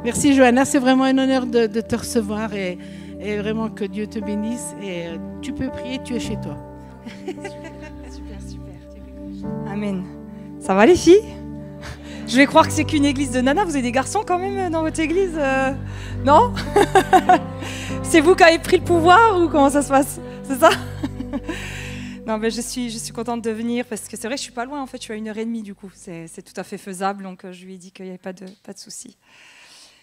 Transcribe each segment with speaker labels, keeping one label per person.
Speaker 1: Merci Johanna, c'est vraiment un honneur de te recevoir et vraiment que Dieu te bénisse. Et tu peux prier, tu es chez toi.
Speaker 2: Super. Amen. Ça va les filles? Je vais croire que c'est qu'une église de nana. Vous avez des garçons quand même dans votre église? Non? C'est vous qui avez pris le pouvoir ou comment ça se passe? C'est ça? Non, mais je suis contente de venir parce que c'est vrai que je suis pas loin. En fait, je suis à 1h30 du coup. C'est tout à fait faisable. Donc je lui ai dit qu'il n'y avait pas de souci.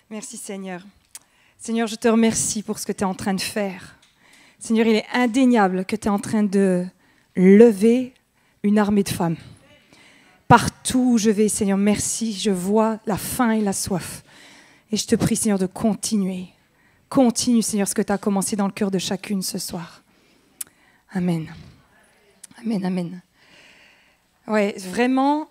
Speaker 2: Merci Seigneur. Seigneur, je te remercie pour ce que tu es en train de faire. Seigneur, il est indéniable que tu es en train de lever une armée de femmes. Partout où je vais, Seigneur, merci, je vois la faim et la soif. Et je te prie, Seigneur, de continuer. Continue, Seigneur, ce que tu as commencé dans le cœur de chacune ce soir. Amen. Amen. Ouais, vraiment,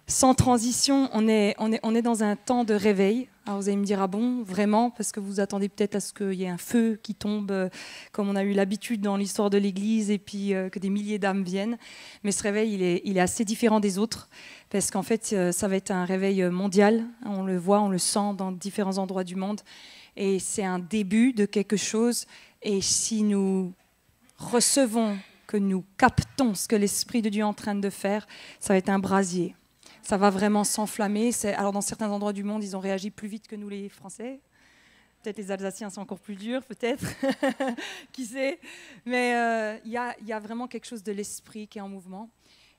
Speaker 2: sans transition, on est dans un temps de réveil. Alors vous allez me dire, ah bon, vraiment? Parce que vous attendez peut-être à ce qu'il y ait un feu qui tombe, comme on a eu l'habitude dans l'histoire de l'Église, et puis que des milliers d'âmes viennent. Mais ce réveil, il est assez différent des autres, parce qu'en fait, ça va être un réveil mondial. On le voit, on le sent dans différents endroits du monde. Et c'est un début de quelque chose. Et si nous recevons, que nous captons ce que l'Esprit de Dieu est en train de faire, ça va être un brasier. Ça va vraiment s'enflammer. Alors dans certains endroits du monde, ils ont réagi plus vite que nous les Français. Peut-être les Alsaciens, c'est encore plus dur, peut-être. Qui sait? Mais il y a vraiment quelque chose de l'esprit qui est en mouvement.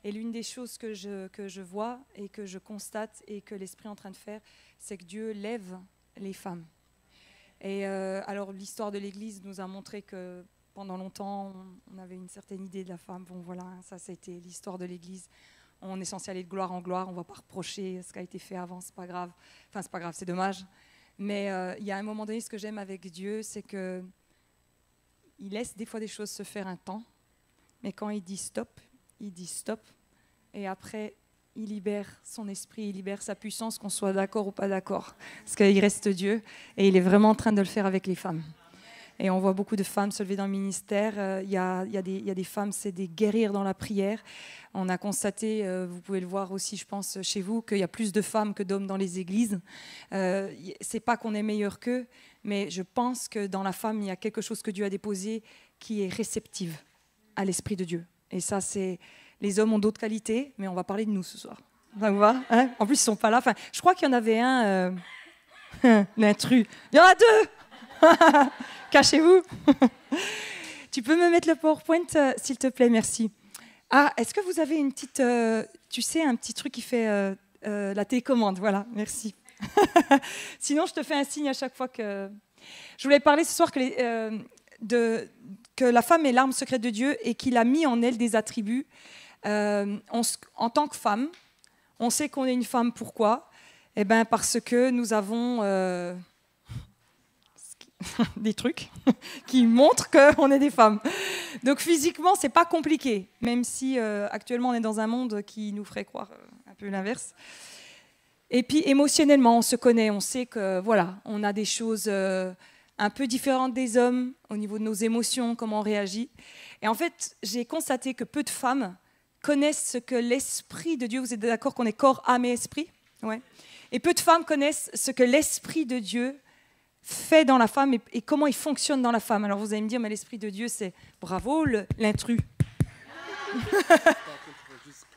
Speaker 2: Et l'une des choses que je vois et que je constate et que l'Esprit est en train de faire, c'est que Dieu lève les femmes. Et alors l'histoire de l'Église nous a montré que pendant longtemps, on avait une certaine idée de la femme. Bon voilà, ça c'était l'histoire de l'Église. On est censé aller de gloire en gloire, on ne va pas reprocher ce qui a été fait avant, c'est pas grave. Enfin, c'est pas grave, c'est dommage. Mais il y a un moment donné, ce que j'aime avec Dieu, c'est qu'il laisse des fois des choses se faire un temps, mais quand il dit stop, et après, il libère son esprit, il libère sa puissance, qu'on soit d'accord ou pas d'accord. Parce qu'il reste Dieu, et il est vraiment en train de le faire avec les femmes. Et on voit beaucoup de femmes se lever dans le ministère. Il y a des femmes, c'est des guerrières dans la prière. On a constaté, vous pouvez le voir aussi, je pense, chez vous, qu'il y a plus de femmes que d'hommes dans les églises. C'est pas qu'on est meilleur qu'eux, mais je pense que dans la femme, il y a quelque chose que Dieu a déposé qui est réceptive à l'Esprit de Dieu. Et ça, c'est... Les hommes ont d'autres qualités, mais on va parler de nous ce soir. Ça vous va, hein? En plus, ils sont pas là. Enfin, je crois qu'il y en avait un, l'intrus. Il y en a deux. Cachez-vous. Tu peux me mettre le PowerPoint, s'il te plaît, merci. Ah, est-ce que vous avez une petite, tu sais, un petit truc qui fait la télécommande? Voilà, merci. Sinon, je te fais un signe à chaque fois que... Je voulais parler ce soir que la femme est l'arme secrète de Dieu et qu'il a mis en elle des attributs. En tant que femme, on sait qu'on est une femme. Pourquoi? Eh bien, parce que nous avons... des trucs qui montrent qu'on est des femmes. Donc physiquement, c'est pas compliqué, même si actuellement on est dans un monde qui nous ferait croire un peu l'inverse. Et puis émotionnellement, on se connaît, on sait que voilà, on a des choses un peu différentes des hommes au niveau de nos émotions, comment on réagit. Et en fait, j'ai constaté que peu de femmes connaissent ce que l'Esprit de Dieu, vous êtes d'accord qu'on est corps, âme et esprit? Ouais. Et peu de femmes connaissent ce que l'Esprit de Dieu fait dans la femme et comment il fonctionne dans la femme. Alors vous allez me dire, mais l'Esprit de Dieu, c'est bravo, l'intrus.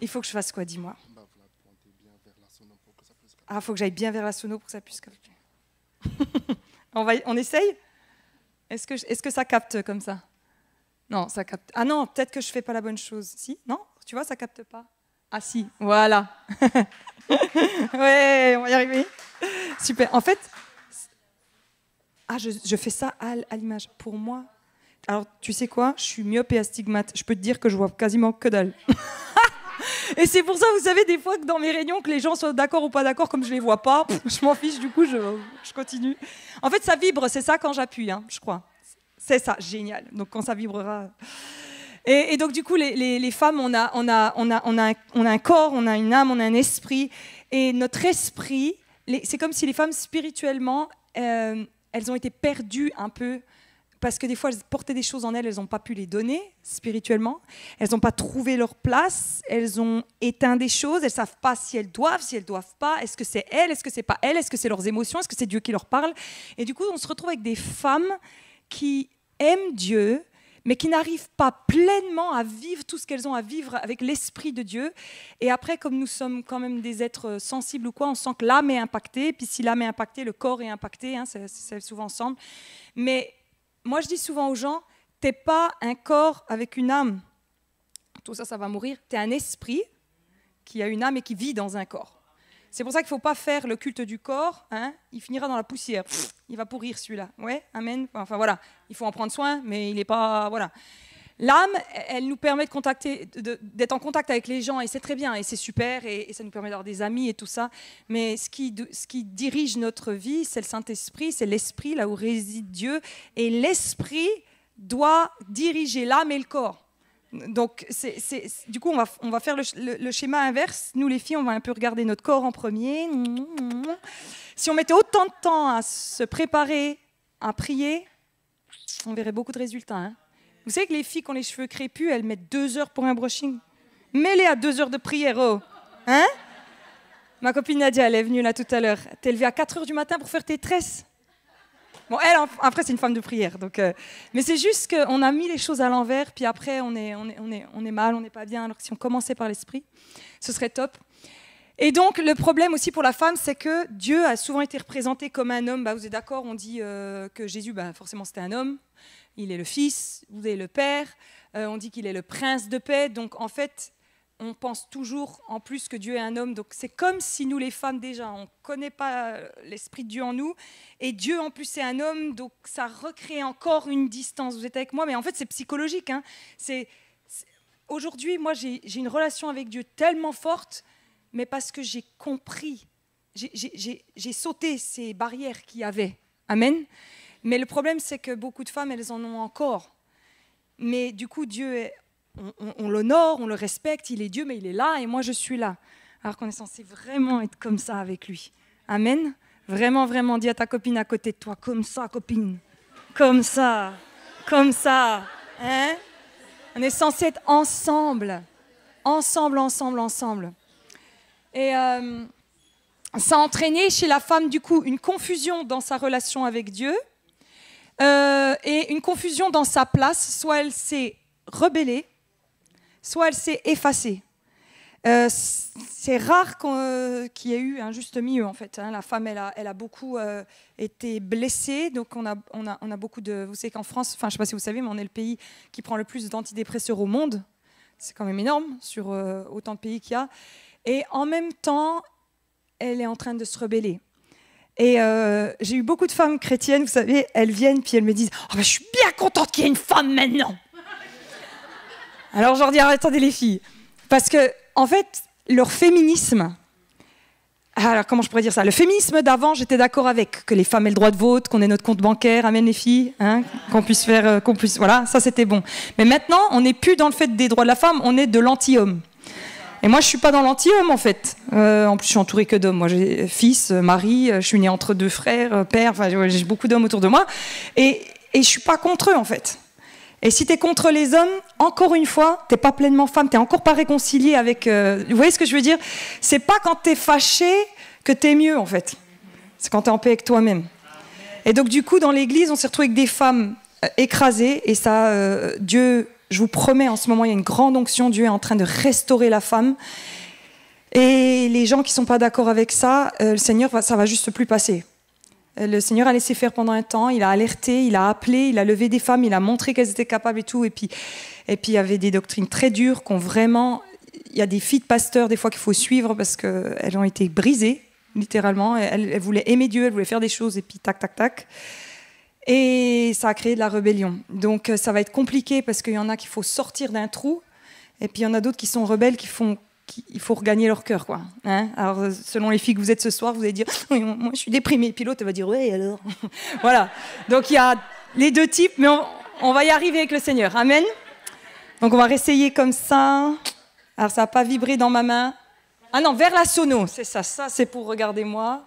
Speaker 2: Il faut que je fasse quoi, dis-moi? Ah, il faut que j'aille bien vers la sono pour que ça puisse capter. On essaye? Est-ce que ça capte comme ça? Non, ça capte. Ah non, peut-être que je ne fais pas la bonne chose. Si? Non? Tu vois, ça ne capte pas. Ah si, voilà. Ouais, on va y arriver. Super. En fait... Ah, je fais ça à l'image. Pour moi, alors tu sais quoi? Je suis myope et astigmate. Je peux te dire que je vois quasiment que dalle. Et c'est pour ça, vous savez, des fois que dans mes réunions, que les gens soient d'accord ou pas d'accord, comme je les vois pas, je m'en fiche, du coup, je continue. En fait, ça vibre, c'est ça quand j'appuie, hein, je crois. C'est ça, génial. Donc quand ça vibrera... Et donc du coup, les femmes, on a un corps, on a une âme, on a un esprit. Et notre esprit, c'est comme si les femmes, spirituellement... elles ont été perdues un peu parce que des fois, elles portaient des choses en elles, elles n'ont pas pu les donner spirituellement. Elles n'ont pas trouvé leur place. Elles ont éteint des choses. Elles ne savent pas si elles doivent pas. Est-ce que c'est elles? Est-ce que c'est pas elles? Est-ce que c'est leurs émotions? Est-ce que c'est Dieu qui leur parle? Et du coup, on se retrouve avec des femmes qui aiment Dieu, mais qui n'arrivent pas pleinement à vivre tout ce qu'elles ont à vivre avec l'Esprit de Dieu. Et après, comme nous sommes quand même des êtres sensibles ou quoi, on sent que l'âme est impactée. Puis si l'âme est impactée, le corps est impacté. Hein, c'est souvent ensemble. Mais moi, je dis souvent aux gens, t'es pas un corps avec une âme. Tout ça, ça va mourir. T'es un esprit qui a une âme et qui vit dans un corps. C'est pour ça qu'il ne faut pas faire le culte du corps. Hein, il finira dans la poussière. Il va pourrir celui-là. Ouais, amen. Enfin voilà, il faut en prendre soin, mais il n'est pas... Voilà. L'âme, elle nous permet d'être en contact avec les gens, et c'est très bien, et c'est super, et ça nous permet d'avoir des amis et tout ça. Mais ce qui dirige notre vie, c'est le Saint-Esprit, c'est l'Esprit, là où réside Dieu. Et l'Esprit doit diriger l'âme et le corps. Donc, du coup, on va faire le schéma inverse. Nous, les filles, on va un peu regarder notre corps en premier. Si on mettait autant de temps à se préparer, à prier, on verrait beaucoup de résultats. Hein. Vous savez que les filles qui ont les cheveux crépus, elles mettent 2 heures pour un brushing. Mets-les à 2 heures de prière, oh. Hein? Ma copine Nadia, elle est venue là tout à l'heure. T'es levée à 4 heures du matin pour faire tes tresses. Bon, elle, après, c'est une femme de prière. Donc, mais c'est juste qu'on a mis les choses à l'envers, puis après, on est mal, on n'est pas bien. Alors que si on commençait par l'esprit, ce serait top. Et donc, le problème aussi pour la femme, c'est que Dieu a souvent été représenté comme un homme. Bah, vous êtes d'accord, on dit que Jésus, bah, forcément, c'était un homme. Il est le Fils, vous êtes le Père. On dit qu'il est le Prince de paix. Donc, en fait, on pense toujours en plus que Dieu est un homme. Donc, c'est comme si nous, les femmes, déjà, on ne connaît pas l'Esprit de Dieu en nous. Et Dieu, en plus, c'est un homme. Donc, ça recrée encore une distance. Vous êtes avec moi? Mais en fait, c'est psychologique. Hein. Aujourd'hui, moi, j'ai une relation avec Dieu tellement forte, mais parce que j'ai compris. J'ai sauté ces barrières qu'il y avait. Amen. Mais le problème, c'est que beaucoup de femmes, elles en ont encore. Mais du coup, Dieu, on l'honore, on le respecte, il est Dieu, mais il est là et moi, je suis là. Alors qu'on est censé vraiment être comme ça avec lui. Amen. Vraiment, vraiment, dis à ta copine à côté de toi, comme ça, copine. Comme ça. Comme ça. Hein? On est censé être ensemble. Ensemble, ensemble, ensemble. Et ça a entraîné chez la femme, du coup, une confusion dans sa relation avec Dieu. Et une confusion dans sa place, soit elle s'est rebellée, soit elle s'est effacée. C'est rare qu'il y ait eu un juste milieu, en fait. Hein. La femme, elle a beaucoup été blessée, donc on a beaucoup de... Vous savez qu'en France, enfin je ne sais pas si vous savez, mais on est le pays qui prend le plus d'antidépresseurs au monde. C'est quand même énorme, sur autant de pays qu'il y a. Et en même temps, elle est en train de se rebeller. Et j'ai eu beaucoup de femmes chrétiennes, vous savez, elles viennent puis elles me disent « Oh, ben, je suis bien contente qu'il y ait une femme maintenant !» Alors je leur dis « Attendez les filles !» Parce que, en fait, leur féminisme... Alors comment je pourrais dire ça? Le féminisme d'avant, j'étais d'accord avec, que les femmes aient le droit de vote, qu'on ait notre compte bancaire, amène les filles, hein, qu'on puisse faire... Voilà, ça c'était bon. Mais maintenant, on n'est plus dans le fait des droits de la femme, on est de l'anti-homme. Et moi, je ne suis pas dans l'anti-homme, en fait. En plus, je suis entourée que d'hommes. Moi, j'ai fils, mari, je suis née entre 2 frères, père, enfin, j'ai beaucoup d'hommes autour de moi. Et je ne suis pas contre eux, en fait. Et si tu es contre les hommes, encore une fois, tu n'es pas pleinement femme, tu n'es encore pas réconciliée avec... vous voyez ce que je veux dire? C'est pas quand tu es fâché que tu es mieux, en fait. C'est quand tu es en paix avec toi-même. Et donc, du coup, dans l'église, on s'est retrouvés avec des femmes écrasées. Et ça, Dieu... Je vous promets, en ce moment, il y a une grande onction. Dieu est en train de restaurer la femme. Et les gens qui ne sont pas d'accord avec ça, le Seigneur, ça ne va juste plus passer. Le Seigneur a laissé faire pendant un temps. Il a alerté, il a appelé, il a levé des femmes, il a montré qu'elles étaient capables et tout. Et puis il y avait des doctrines très dures qu'on vraiment... Il y a des filles de pasteurs, des fois, qu'il faut suivre parce qu'elles ont été brisées, littéralement. Elles voulaient aimer Dieu, elles voulaient faire des choses, et puis tac, tac, tac. Et ça a créé de la rébellion. Donc ça va être compliqué parce qu'il y en a qu'il faut sortir d'un trou, et puis il y en a d'autres qui sont rebelles, il faut regagner leur cœur, quoi. Hein? Alors selon les filles que vous êtes ce soir, vous allez dire oui, moi je suis déprimée, puis l'autre elle va dire ouais alors. Voilà. Donc il y a les deux types, mais on va y arriver avec le Seigneur. Amen. Donc on va réessayer comme ça. Alors ça n'a pas vibré dans ma main. Ah non, vers la sono, c'est ça. Ça c'est pour regarder moi.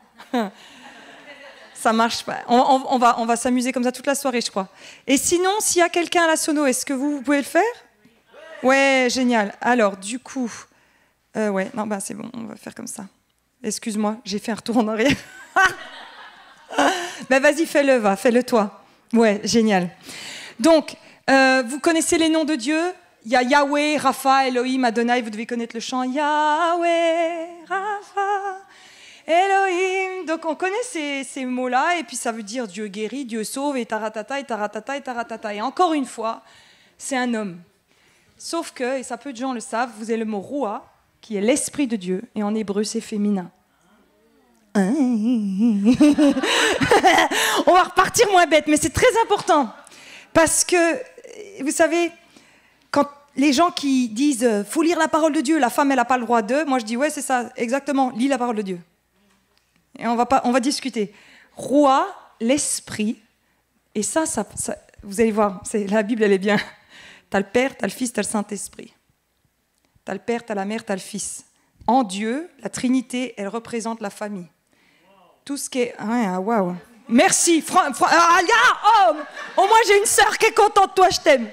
Speaker 2: Ça marche pas. On va s'amuser comme ça toute la soirée, je crois. Et sinon, s'il y a quelqu'un à la sono, est-ce que vous pouvez le faire? Ouais, génial. Alors, du coup... ouais, non, bah, c'est bon, on va faire comme ça. Excuse-moi, j'ai fait un retour en arrière. Ben vas-y, fais-le, va, fais-le toi. Ouais, génial. Donc, vous connaissez les noms de Dieu? Il y a Yahweh, Rapha, Elohim, Adonai. Vous devez connaître le chant. Yahweh, Rapha, Elohim. Donc, on connaît ces mots-là. Et puis, ça veut dire Dieu guérit, Dieu sauve, et taratata, et taratata, et taratata. Et encore une fois, c'est un homme. Sauf que, et ça peu de gens le savent, vous avez le mot Roua, qui est l'esprit de Dieu. Et en hébreu, c'est féminin. On va repartir moins bête, mais c'est très important. Parce que, vous savez, quand les gens qui disent « faut lire la parole de Dieu, la femme, elle n'a pas le droit de », moi je dis « ouais, c'est ça, exactement, lis la parole de Dieu ». Et on va discuter. Roi, l'esprit, et ça, vous allez voir, la Bible, elle est bien. Tu as le Père, tu as le Fils, tu as le Saint-Esprit. Tu as le Père, tu as la Mère, tu as le Fils. En Dieu, la Trinité, elle représente la famille. Tout ce qui est... Ouais, waouh. Merci. Au moins, j'ai une sœur qui est contente de toi, je t'aime.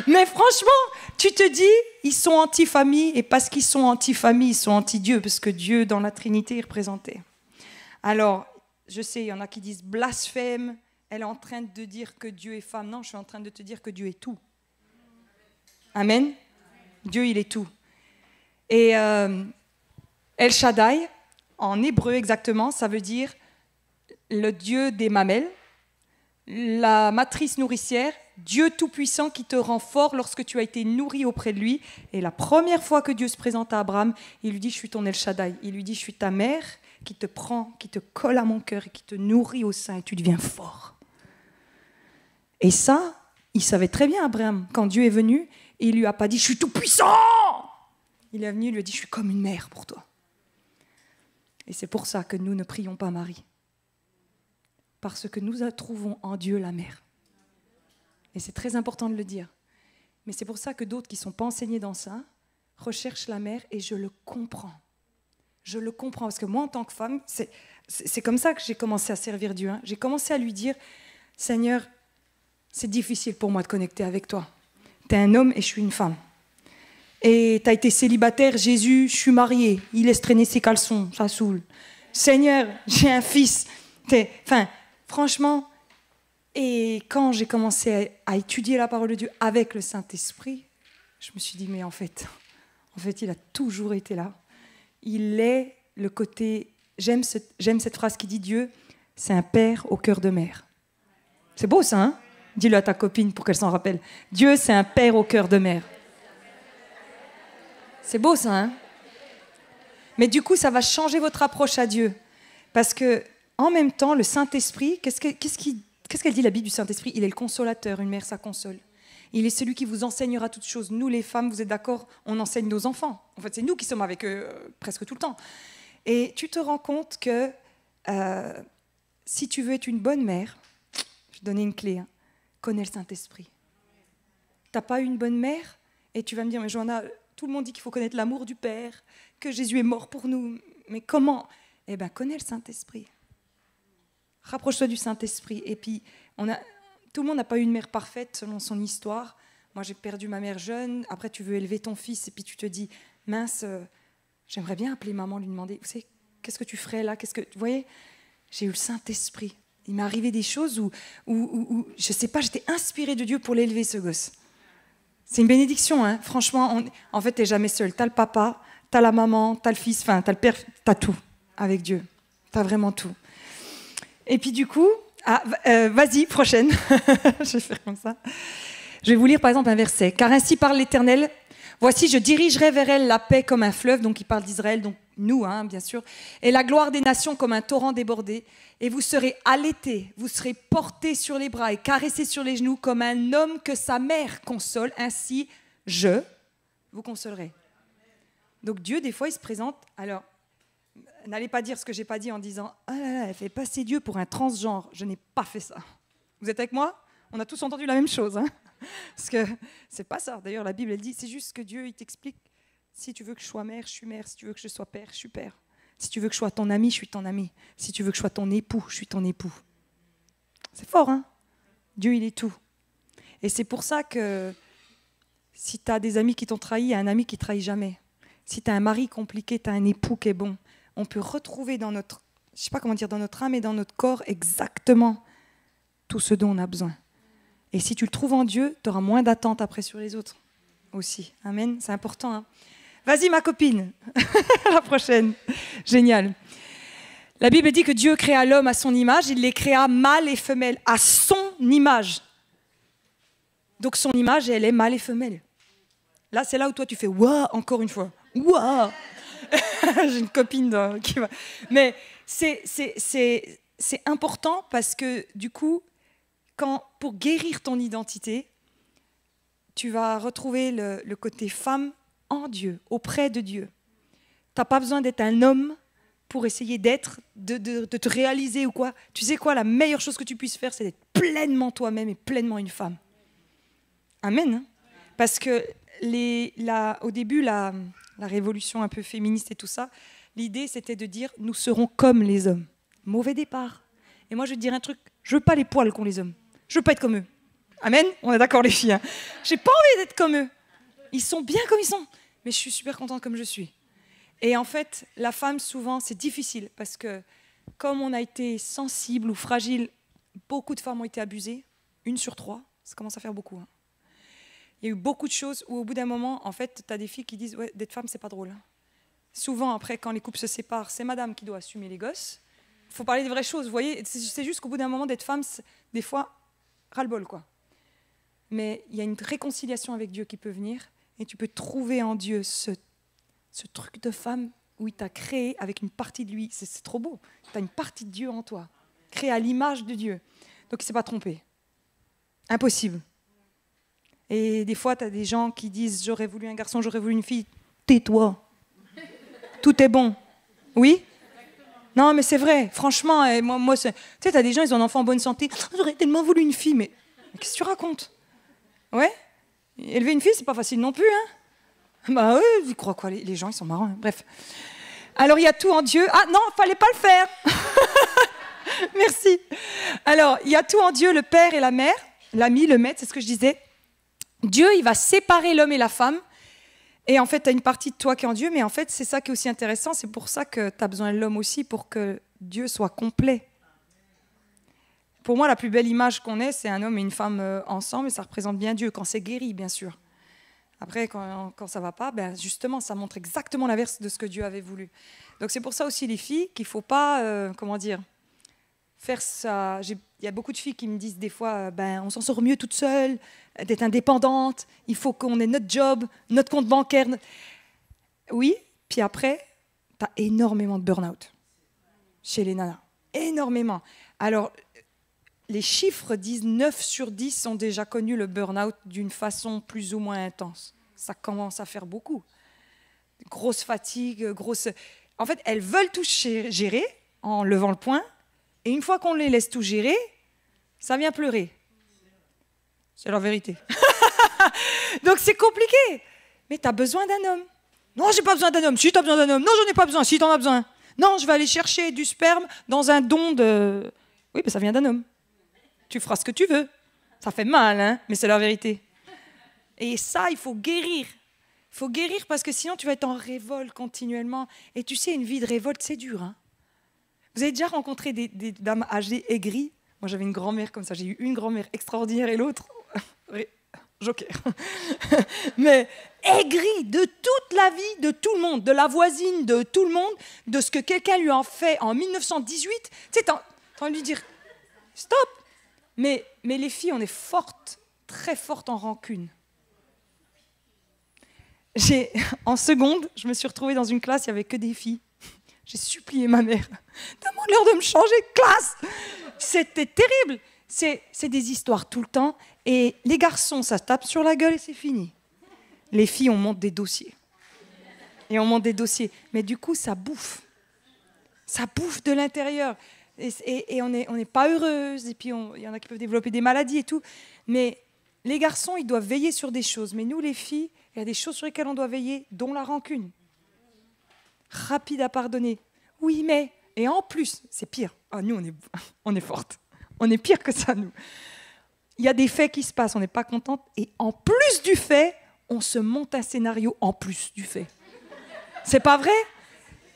Speaker 2: Mais franchement, tu te dis, ils sont anti-famille, et parce qu'ils sont anti-famille, ils sont anti-Dieu, parce que Dieu, dans la Trinité, est représenté. Alors, je sais, il y en a qui disent blasphème, elle est en train de dire que Dieu est femme. Non, je suis en train de te dire que Dieu est tout. Amen. Dieu, il est tout. Et El Shaddai, en hébreu exactement, ça veut dire le Dieu des mamelles, la matrice nourricière, Dieu tout-puissant qui te rend fort lorsque tu as été nourri auprès de lui. Et la première fois que Dieu se présente à Abraham, il lui dit « Je suis ton El Shaddai ». Il lui dit « Je suis ta mère qui te prend, qui te colle à mon cœur et qui te nourrit au sein et tu deviens fort ». Et ça, il savait très bien, Abraham, quand Dieu est venu, il ne lui a pas dit « Je suis tout-puissant ». Il est venu, il lui a dit « Je suis comme une mère pour toi ». Et c'est pour ça que nous ne prions pas Marie. Parce que nous trouvons en Dieu la mère. Et c'est très important de le dire. Mais c'est pour ça que d'autres qui ne sont pas enseignés dans ça recherchent la mère et je le comprends. Je le comprends parce que moi, en tant que femme, c'est comme ça que j'ai commencé à servir Dieu. Hein. J'ai commencé à lui dire « Seigneur, c'est difficile pour moi de connecter avec toi. Tu es un homme et je suis une femme. Et tu as été célibataire, Jésus, je suis mariée. Il laisse traîner ses caleçons, ça saoule. Seigneur, j'ai un fils. » Enfin, franchement, et quand j'ai commencé à étudier la parole de Dieu avec le Saint-Esprit, je me suis dit, mais en fait, il a toujours été là. Il est le côté... J'aime cette phrase qui dit Dieu, c'est un père au cœur de mère. C'est beau ça, hein? Dis-le à ta copine pour qu'elle s'en rappelle. Dieu, c'est un père au cœur de mère. C'est beau ça, hein? Mais du coup, ça va changer votre approche à Dieu. Parce que, en même temps, le Saint-Esprit, qu'est-ce qu'elle dit la Bible du Saint-Esprit? Il est le consolateur, une mère, ça console. Il est celui qui vous enseignera toutes choses. Nous, les femmes, vous êtes d'accord, on enseigne nos enfants. En fait, c'est nous qui sommes avec eux presque tout le temps. Et tu te rends compte que si tu veux être une bonne mère, je vais te donner une clé, hein, connais le Saint-Esprit. Tu n'as pas eu une bonne mère et tu vas me dire, mais Johanna, tout le monde dit qu'il faut connaître l'amour du Père, que Jésus est mort pour nous. Mais comment? Eh bien, connais le Saint-Esprit. Rapproche-toi du Saint-Esprit. Et puis, tout le monde n'a pas eu une mère parfaite selon son histoire. Moi, j'ai perdu ma mère jeune. Après, tu veux élever ton fils et puis tu te dis, mince, j'aimerais bien appeler maman, lui demander, vous savez, qu'est-ce que tu ferais là? Vous voyez, j'ai eu le Saint-Esprit. Il m'est arrivé des choses où je ne sais pas, j'étais inspirée de Dieu pour l'élever, ce gosse. C'est une bénédiction, hein. Franchement, en fait, tu n'es jamais seul. Tu as le papa, tu as la maman, tu as le fils, enfin, tu as le père, tu as tout avec Dieu. Tu as vraiment tout. Et puis du coup, vas-y, prochaine. Je vais faire comme ça. Je vais vous lire par exemple un verset. « Car ainsi parle l'Éternel, voici, je dirigerai vers elle la paix comme un fleuve. » Donc il parle d'Israël, donc nous, hein, bien sûr. « Et la gloire des nations comme un torrent débordé. Et vous serez allaités, vous serez portés sur les bras et caressés sur les genoux comme un homme que sa mère console. Ainsi, je vous consolerai. » Donc Dieu, des fois, il se présente. Alors, n'allez pas dire ce que je n'ai pas dit en disant « Ah là là, elle fait passer Dieu pour un transgenre. » Je n'ai pas fait ça. Vous êtes avec moi? On a tous entendu la même chose. Hein, parce que c'est pas ça. D'ailleurs, la Bible, elle dit, c'est juste que Dieu, il t'explique. Si tu veux que je sois mère, je suis mère. Si tu veux que je sois père, je suis père. Si tu veux que je sois ton ami, je suis ton ami. Si tu veux que je sois ton époux, je suis ton époux. C'est fort, hein? Dieu, il est tout. Et c'est pour ça que si tu as des amis qui t'ont trahi, il y a un ami qui ne trahit jamais. Si tu as un mari compliqué, tu as un époux qui est bon. On peut retrouver dans notre, je sais pas comment dire, dans notre âme et dans notre corps exactement tout ce dont on a besoin. Et si tu le trouves en Dieu, tu auras moins d'attente après sur les autres aussi. Amen, c'est important. Hein. Vas-y ma copine, à la prochaine. Génial. La Bible dit que Dieu créa l'homme à son image, il les créa mâle et femelle, à son image. Donc son image, elle est mâle et femelle. Là, c'est là où toi tu fais « Waouh » encore une fois. « Waouh » J'ai une copine qui va... Mais c'est important parce que du coup, pour guérir ton identité, tu vas retrouver le côté femme en Dieu, auprès de Dieu. Tu n'as pas besoin d'être un homme pour essayer d'être, de te réaliser ou quoi. Tu sais quoi, la meilleure chose que tu puisses faire, c'est d'être pleinement toi-même et pleinement une femme. Amen. Hein? Parce que au début, la révolution un peu féministe et tout ça, l'idée c'était de dire nous serons comme les hommes. Mauvais départ. Et moi je vais te dire un truc, je veux pas les poils qu'ont les hommes. Je veux pas être comme eux. Amen. On est d'accord les filles. Hein? J'ai pas envie d'être comme eux. Ils sont bien comme ils sont. Mais je suis super contente comme je suis. Et en fait, la femme souvent c'est difficile parce que comme on a été sensible ou fragile, beaucoup de femmes ont été abusées. 1 sur 3, ça commence à faire beaucoup. Hein. Il y a eu beaucoup de choses où au bout d'un moment, en fait, tu as des filles qui disent ouais, d'être femme, c'est pas drôle. Souvent, après, quand les couples se séparent, c'est madame qui doit assumer les gosses. Il faut parler des vraies choses, vous voyez. C'est juste qu'au bout d'un moment, d'être femme, des fois, ras-le-bol, quoi. Mais il y a une réconciliation avec Dieu qui peut venir et tu peux trouver en Dieu ce truc de femme où il t'a créé avec une partie de lui. C'est trop beau. Tu as une partie de Dieu en toi, créée à l'image de Dieu. Donc, il ne s'est pas trompé. Impossible. Et des fois, tu as des gens qui disent « J'aurais voulu un garçon, j'aurais voulu une fille. » Tais-toi. Tout est bon. Oui ? Non, mais c'est vrai. Franchement, moi tu sais, tu as des gens, ils ont un enfant en bonne santé. « J'aurais tellement voulu une fille. » Mais qu'est-ce que tu racontes ? Ouais ? Élever une fille, c'est pas facile non plus. Hein ? Bah oui, ils croient quoi ? Les gens, ils sont marrants. Hein. Bref. Alors, il y a tout en Dieu. Ah non, il fallait pas le faire. Merci. Alors, il y a tout en Dieu, le père et la mère, l'ami, le maître, c'est ce que je disais. Dieu, il va séparer l'homme et la femme. Et en fait, tu as une partie de toi qui est en Dieu, mais en fait, c'est ça qui est aussi intéressant. C'est pour ça que tu as besoin de l'homme aussi, pour que Dieu soit complet. Pour moi, la plus belle image qu'on ait, c'est un homme et une femme ensemble, et ça représente bien Dieu, quand c'est guéri, bien sûr. Après, quand ça ne va pas, ben justement, ça montre exactement l'inverse de ce que Dieu avait voulu. Donc c'est pour ça aussi, les filles, qu'il ne faut pas, faire ça. Il y a beaucoup de filles qui me disent des fois, on s'en sort mieux toute seule, d'être indépendante, il faut qu'on ait notre job, notre compte bancaire. Oui, puis après, tu as énormément de burn-out chez les nanas. Énormément. Alors, les chiffres disent 9 sur 10 ont déjà connu le burn-out d'une façon plus ou moins intense. Ça commence à faire beaucoup. Grosse fatigue, grosse... En fait, elles veulent tout gérer en levant le poing, et une fois qu'on les laisse tout gérer, ça vient pleurer. C'est la vérité. Donc c'est compliqué. Mais tu as besoin d'un homme. Non, j'ai pas besoin d'un homme. Si, tu as besoin d'un homme. Non, j'en ai pas besoin. Si, tu en as besoin. Non, je vais aller chercher du sperme dans un don de... Oui, mais ça vient d'un homme. Tu feras ce que tu veux. Ça fait mal, hein, mais c'est la vérité. Et ça, il faut guérir. Il faut guérir parce que sinon, tu vas être en révolte continuellement. Et tu sais, une vie de révolte, c'est dur. Hein. Vous avez déjà rencontré des dames âgées aigries ? Moi, j'avais une grand-mère comme ça. J'ai eu une grand-mère extraordinaire et l'autre, joker. Mais aigrie de toute la vie de tout le monde, de la voisine, de tout le monde, de ce que quelqu'un lui a fait en 1918. Tu sais, t'as envie de lui dire, stop. Mais les filles, on est fortes, très fortes en rancune. En seconde, je me suis retrouvée dans une classe, il n'y avait que des filles. J'ai supplié ma mère, demande-leur de me changer de classe. C'était terrible. C'est des histoires tout le temps. Et les garçons, ça tape sur la gueule et c'est fini. Les filles, on monte des dossiers. Et on monte des dossiers. Mais du coup, ça bouffe. Ça bouffe de l'intérieur. Et on n'est pas heureuse. Et puis, il y en a qui peuvent développer des maladies et tout. Mais les garçons, ils doivent veiller sur des choses. Mais nous, les filles, il y a des choses sur lesquelles on doit veiller, dont la rancune. Rapide à pardonner. Oui, mais. Et en plus, c'est pire. Ah, nous, on est fortes. On est pire que ça, nous. Il y a des faits qui se passent, on n'est pas contente. Et en plus du fait, on se monte un scénario en plus du fait. C'est pas vrai?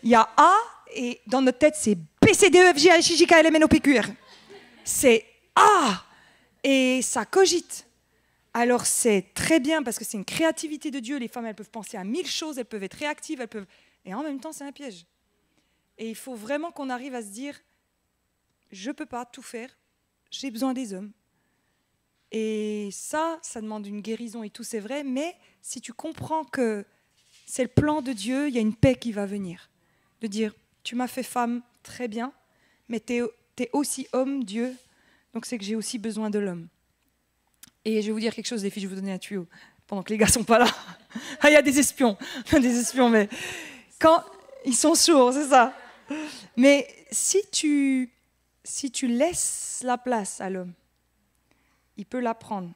Speaker 2: Il y a A, et dans notre tête, c'est B, C, D, E, F, G, H, I, J, K, L, M, N, O, P, Q, R. C'est A, et ça cogite. Alors c'est très bien, parce que c'est une créativité de Dieu. Les femmes, elles peuvent penser à 1000 choses, elles peuvent être réactives, elles peuvent... Et en même temps, c'est un piège. Et il faut vraiment qu'on arrive à se dire, je ne peux pas tout faire, j'ai besoin des hommes. Et ça demande une guérison et tout, c'est vrai, mais si tu comprends que c'est le plan de Dieu, il y a une paix qui va venir. De dire, tu m'as fait femme, très bien, mais tu es aussi homme, Dieu, donc c'est que j'ai aussi besoin de l'homme. Et je vais vous dire quelque chose, les filles, je vais vous donner un tuyau, pendant que les gars ne sont pas là. Ah, il y a des espions, mais quand ils sont sourds, c'est ça. Mais si tu laisses la place à l'homme, il peut l'apprendre.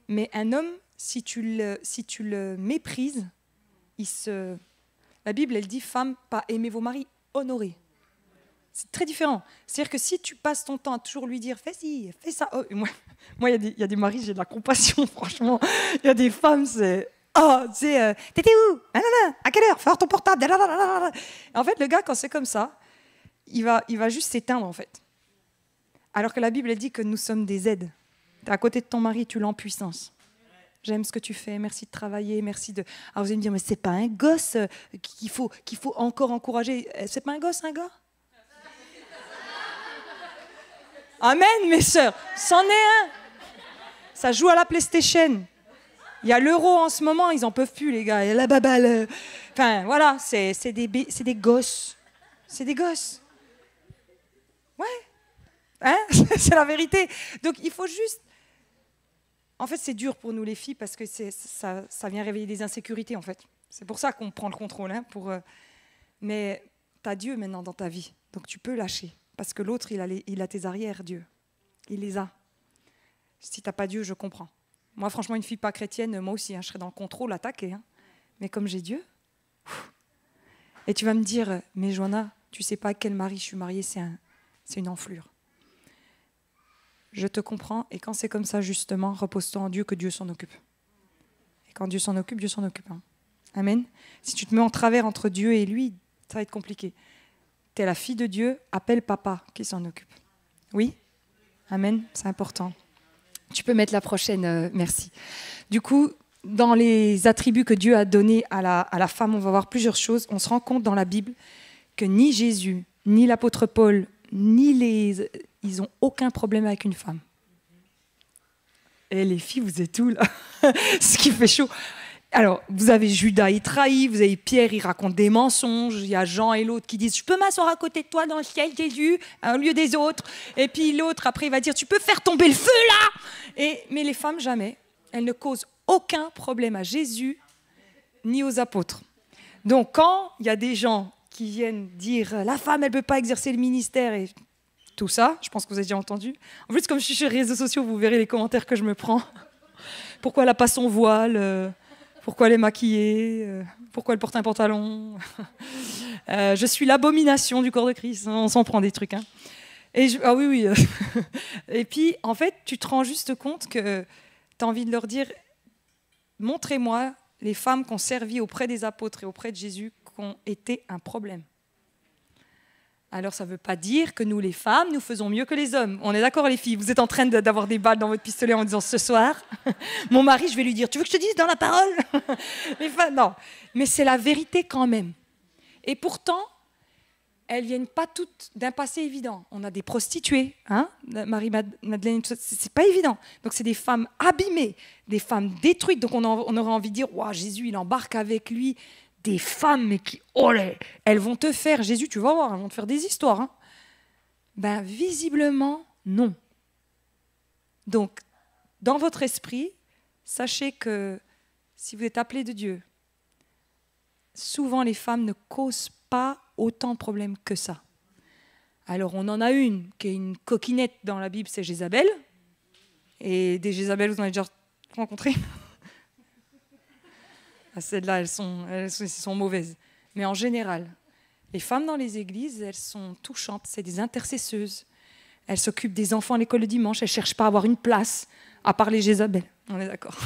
Speaker 2: Mais un homme, si tu le méprises, la Bible, elle dit, femme, pas aimez vos maris, honorez. C'est très différent. C'est-à-dire que si tu passes ton temps à toujours lui dire, fais-ci, fais ça. Oh, moi, il y a des maris, j'ai de la compassion, franchement. Il y a des femmes, c'est... Oh, t'étais où? À quelle heure? Fais voir ton portable. En fait, le gars, quand c'est comme ça, il va juste s'éteindre, en fait. Alors que la Bible, elle dit que nous sommes des aides. T'es à côté de ton mari, tu l'as en puissance. J'aime ce que tu fais, merci de travailler, merci de... Alors vous allez me dire, mais c'est pas un gosse qu'il faut encore encourager. C'est pas un gosse, un gars? Amen, mes sœurs, c'en est un. Ça joue à la PlayStation. Il y a l'euro en ce moment, ils en peuvent plus, les gars. Et la baballe. Enfin, voilà, c'est des gosses. C'est des gosses. Ouais. Hein? C'est la vérité. Donc, il faut juste... En fait, c'est dur pour nous, les filles, parce que ça vient réveiller des insécurités, en fait. C'est pour ça qu'on prend le contrôle. Hein, mais tu as Dieu maintenant dans ta vie, donc tu peux lâcher. Parce que l'autre, il a tes arrières, Dieu. Il les a. Si tu n'as pas Dieu, je comprends. Moi, franchement, une fille pas chrétienne, moi aussi, hein, je serais dans le contrôle, attaquée. Hein. Mais comme j'ai Dieu... Et tu vas me dire, mais Joanna, tu sais pas à quel mari je suis mariée, c'est une enflure. Je te comprends, et quand c'est comme ça, justement, repose-toi en Dieu, que Dieu s'en occupe. Et quand Dieu s'en occupe, Dieu s'en occupe. Hein. Amen. Si tu te mets en travers entre Dieu et lui, ça va être compliqué. Tu es la fille de Dieu, appelle papa qui s'en occupe. Oui? Amen, c'est important. Tu peux mettre la prochaine, merci. Du coup, dans les attributs que Dieu a donnés à la femme, on va voir plusieurs choses. On se rend compte dans la Bible que ni Jésus, ni l'apôtre Paul, ils n'ont aucun problème avec une femme. Et les filles, vous êtes où là? Ce qui fait chaud. Alors, vous avez Judas, il trahit, vous avez Pierre, il raconte des mensonges, il y a Jean et l'autre qui disent « Je peux m'asseoir à côté de toi dans le ciel, Jésus, au lieu des autres ?» Et puis l'autre, après, il va dire « Tu peux faire tomber le feu, là !» Mais les femmes, jamais. Elles ne causent aucun problème à Jésus ni aux apôtres. Donc, quand il y a des gens qui viennent dire « La femme, elle ne peut pas exercer le ministère » et tout ça, je pense que vous avez déjà entendu. En plus, comme je suis sur les réseaux sociaux, vous verrez les commentaires que je me prends. Pourquoi elle n'a pas son voile pourquoi elle est maquillée? Pourquoi elle porte un pantalon? Je suis l'abomination du corps de Christ. On s'en prend des trucs. Hein. Ah oui. Et puis, en fait, tu te rends juste compte que tu as envie de leur dire, montrez-moi les femmes qui ont servi auprès des apôtres et auprès de Jésus, qui ont été un problème. Alors, ça ne veut pas dire que nous, les femmes, nous faisons mieux que les hommes. On est d'accord, les filles? Vous êtes en train d'avoir des balles dans votre pistolet en disant, ce soir, mon mari, je vais lui dire, tu veux que je te dise dans la parole? Les femmes, non. Mais c'est la vérité quand même. Et pourtant, elles ne viennent pas toutes d'un passé évident. On a des prostituées, hein, Marie-Madeleine, c'est pas évident. Donc, c'est des femmes abîmées, des femmes détruites. Donc, on aurait envie de dire, wow, Jésus, il embarque avec lui des femmes, mais qui, elles vont te faire, Jésus, tu vas voir, elles vont te faire des histoires. Hein. Ben, visiblement, non. Donc, dans votre esprit, sachez que si vous êtes appelés de Dieu, souvent les femmes ne causent pas autant de problèmes que ça. Alors, on en a une qui est une coquinette dans la Bible, c'est Jézabel. Et des Jézabel, vous en avez déjà rencontré? Celles-là, elles sont mauvaises. Mais en général, Les femmes dans les églises, elles sont touchantes, c'est des intercesseuses. Elles s'occupent des enfants à l'école le dimanche, elles ne cherchent pas à avoir une place, à part les Jézabel, on est d'accord.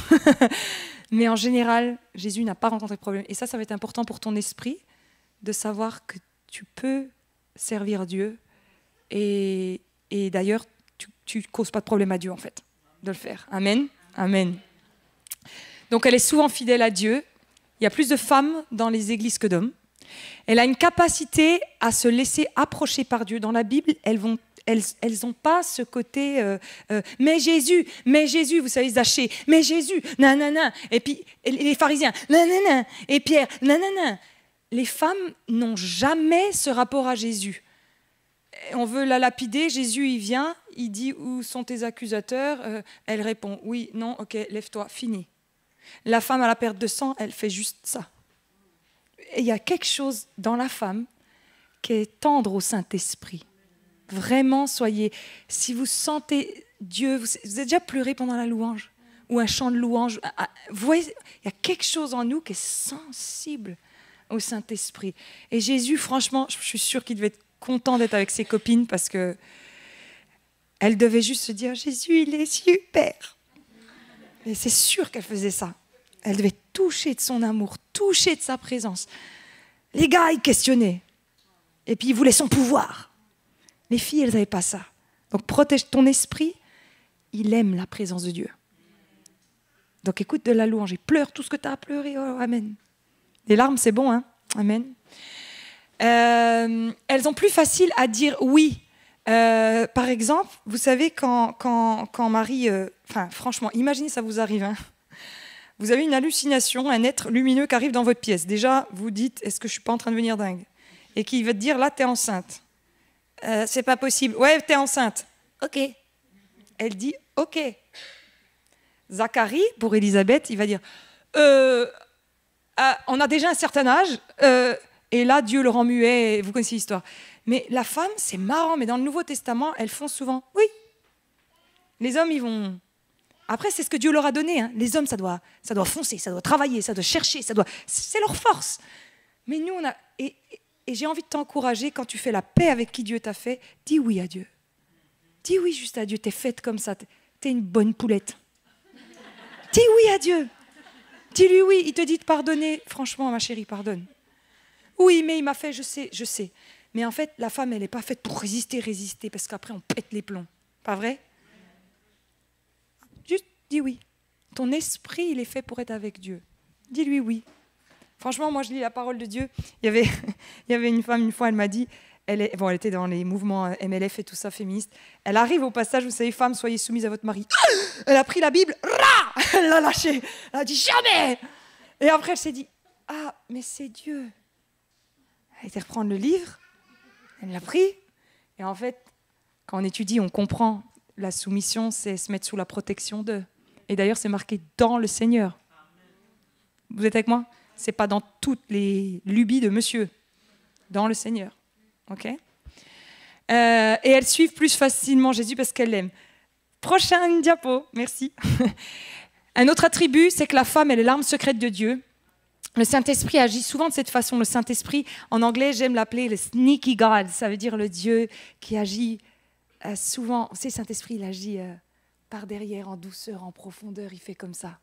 Speaker 2: Mais en général, Jésus n'a pas rencontré de problème. Et ça va être important pour ton esprit, de savoir que tu peux servir Dieu. Et d'ailleurs, tu ne causes pas de problème à Dieu, en fait, de le faire. Amen. Amen. Donc, elle est souvent fidèle à Dieu. Il y a plus de femmes dans les églises que d'hommes. Elle a une capacité à se laisser approcher par Dieu. Dans la Bible, elles n'ont pas ce côté mais Jésus, vous savez, Zachée, mais Jésus, nanana. Et puis les pharisiens, nanana. Et Pierre, nanana. Les femmes n'ont jamais ce rapport à Jésus. On veut la lapider, Jésus, il vient, il dit où sont tes accusateurs, elle répond oui, non, ok, lève-toi, fini. La femme à la perte de sang, elle fait juste ça. Et il y a quelque chose dans la femme qui est tendre au Saint-Esprit. Vraiment, si vous sentez Dieu, vous avez déjà pleuré pendant la louange ou un chant de louange. Vous voyez, il y a quelque chose en nous qui est sensible au Saint-Esprit. Et Jésus, franchement, je suis sûre qu'il devait être content d'être avec ses copines parce que elle devait juste se dire Jésus, il est super. Et c'est sûr qu'elle faisait ça. Elle devait toucher de son amour, toucher de sa présence. Les gars, ils questionnaient. Et puis, ils voulaient son pouvoir. Les filles, elles n'avaient pas ça. Donc, protège ton esprit. Il aime la présence de Dieu. Donc, écoute de la louange et pleure tout ce que tu as à pleurer. Oh, amen. Les larmes, c'est bon, hein? Amen. Elles ont plus facile à dire oui. Par exemple, vous savez, quand Marie... franchement, imaginez ça vous arrive, hein. Vous avez une hallucination, un être lumineux qui arrive dans votre pièce. Déjà, vous dites, est-ce que je ne suis pas en train de devenir dingue? Et qui va te dire, là, tu es enceinte. C'est pas possible. Ouais, tu es enceinte. OK. Elle dit, OK. Zacharie, pour Élisabeth, il va dire, on a déjà un certain âge, et là, Dieu le rend muet, vous connaissez l'histoire. Mais la femme, c'est marrant, mais dans le Nouveau Testament, elles font souvent, oui. Les hommes, ils vont... Après, c'est ce que Dieu leur a donné. Hein. Les hommes, ça doit foncer, ça doit travailler, ça doit chercher, c'est leur force. Mais nous, on a... Et j'ai envie de t'encourager, quand tu fais la paix avec qui Dieu t'a fait, dis oui à Dieu. Dis oui juste à Dieu, t'es faite comme ça, t'es une bonne poulette. Dis oui à Dieu. Dis-lui oui, il te dit de pardonner. Franchement, ma chérie, pardonne. Oui, mais il m'a fait, je sais. Mais en fait, la femme, elle n'est pas faite pour résister, parce qu'après, on pète les plombs. Pas vrai ? Juste dis oui. Ton esprit, il est fait pour être avec Dieu. Dis-lui oui. Franchement, moi, je lis la parole de Dieu. Il y avait une femme, une fois, elle m'a dit, elle était dans les mouvements MLF et tout ça, féministe. Elle arrive au passage, vous savez, femmes, soyez soumises à votre mari. Elle a pris la Bible, elle l'a lâchée. Elle a dit, jamais. Et après, elle s'est dit, ah, mais c'est Dieu. Elle a été reprendre le livre, elle l'a pris. Et en fait, quand on étudie, on comprend. La soumission, c'est se mettre sous la protection d'eux. Et d'ailleurs, c'est marqué dans le Seigneur. Vous êtes avec moi ? C'est pas dans toutes les lubies de monsieur. Dans le Seigneur. OK ? Et elles suivent plus facilement Jésus parce qu'elles l'aiment. Prochaine diapo. Merci. Un autre attribut, c'est que la femme, elle est l'arme secrète de Dieu. Le Saint-Esprit agit souvent de cette façon. Le Saint-Esprit, en anglais, j'aime l'appeler le sneaky God. Ça veut dire le Dieu qui agit souvent. Vous savez, le Saint-Esprit, il agit par derrière, en douceur, en profondeur. Il fait comme ça.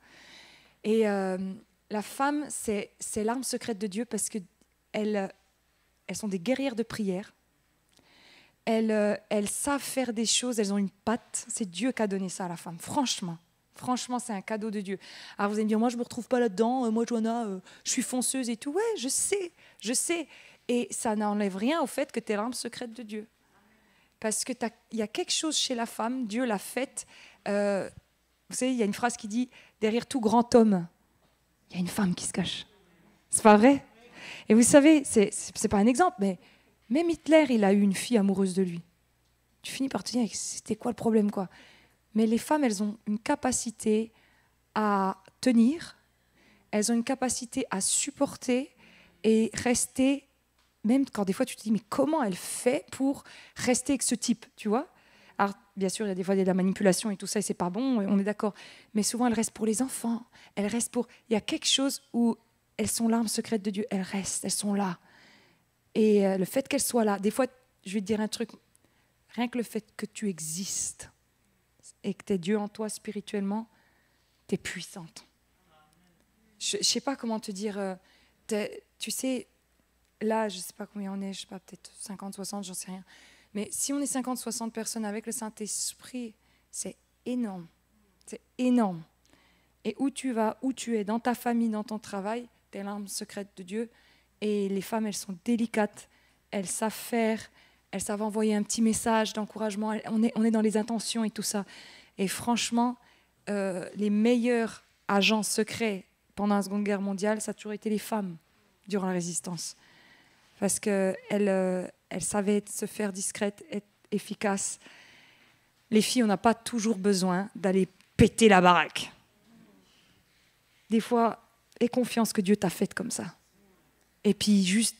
Speaker 2: Et la femme, c'est l'arme secrète de Dieu parce qu'elles sont des guerrières de prière. Elles savent faire des choses. Elles ont une patte. C'est Dieu qui a donné ça à la femme. Franchement, c'est un cadeau de Dieu. Alors vous allez me dire, moi, je ne me retrouve pas là-dedans. Moi, Joanna, je suis fonceuse et tout. Ouais, je sais. Et ça n'enlève rien au fait que tu es l'arme secrète de Dieu. Parce qu'il y a quelque chose chez la femme, Dieu l'a faite. Vous savez, il y a une phrase qui dit, derrière tout grand homme, il y a une femme qui se cache. C'est pas vrai ? Et vous savez, c'est pas un exemple, mais même Hitler, il a eu une fille amoureuse de lui. Tu finis par te dire, c'était quoi le problème, quoi ? Mais les femmes, elles ont une capacité à tenir, elles ont une capacité à supporter et rester, même quand des fois tu te dis, mais comment elle fait pour rester avec ce type, tu vois ? Alors, bien sûr, il y a des fois de la manipulation et tout ça, et c'est pas bon, on est d'accord. Mais souvent, elles restent pour les enfants. Elles restent pour... Il y a quelque chose où elles sont l'arme secrète de Dieu. Elles restent, elles sont là. Et le fait qu'elle soit là, des fois, je vais te dire un truc, rien que le fait que tu existes et que tu es Dieu en toi spirituellement, tu es puissante. Je ne sais pas comment te dire, tu sais, là, je ne sais pas combien on est, je ne sais pas, peut-être 50, 60, j'en sais rien. Mais si on est 50, 60 personnes avec le Saint-Esprit, c'est énorme. C'est énorme. Et où tu vas, où tu es, dans ta famille, dans ton travail, tu es l'arme secrète de Dieu. Et les femmes, elles sont délicates, elles savent faire, elles savent envoyer un petit message d'encouragement. On est dans les intentions et tout ça. Et franchement, les meilleurs agents secrets pendant la Seconde Guerre mondiale, ça a toujours été les femmes durant la Résistance. Parce qu'elles savaient se faire discrètes, être efficaces. Les filles, on n'a pas toujours besoin d'aller péter la baraque. Des fois, aie confiance que Dieu t'a faite comme ça. Et puis juste,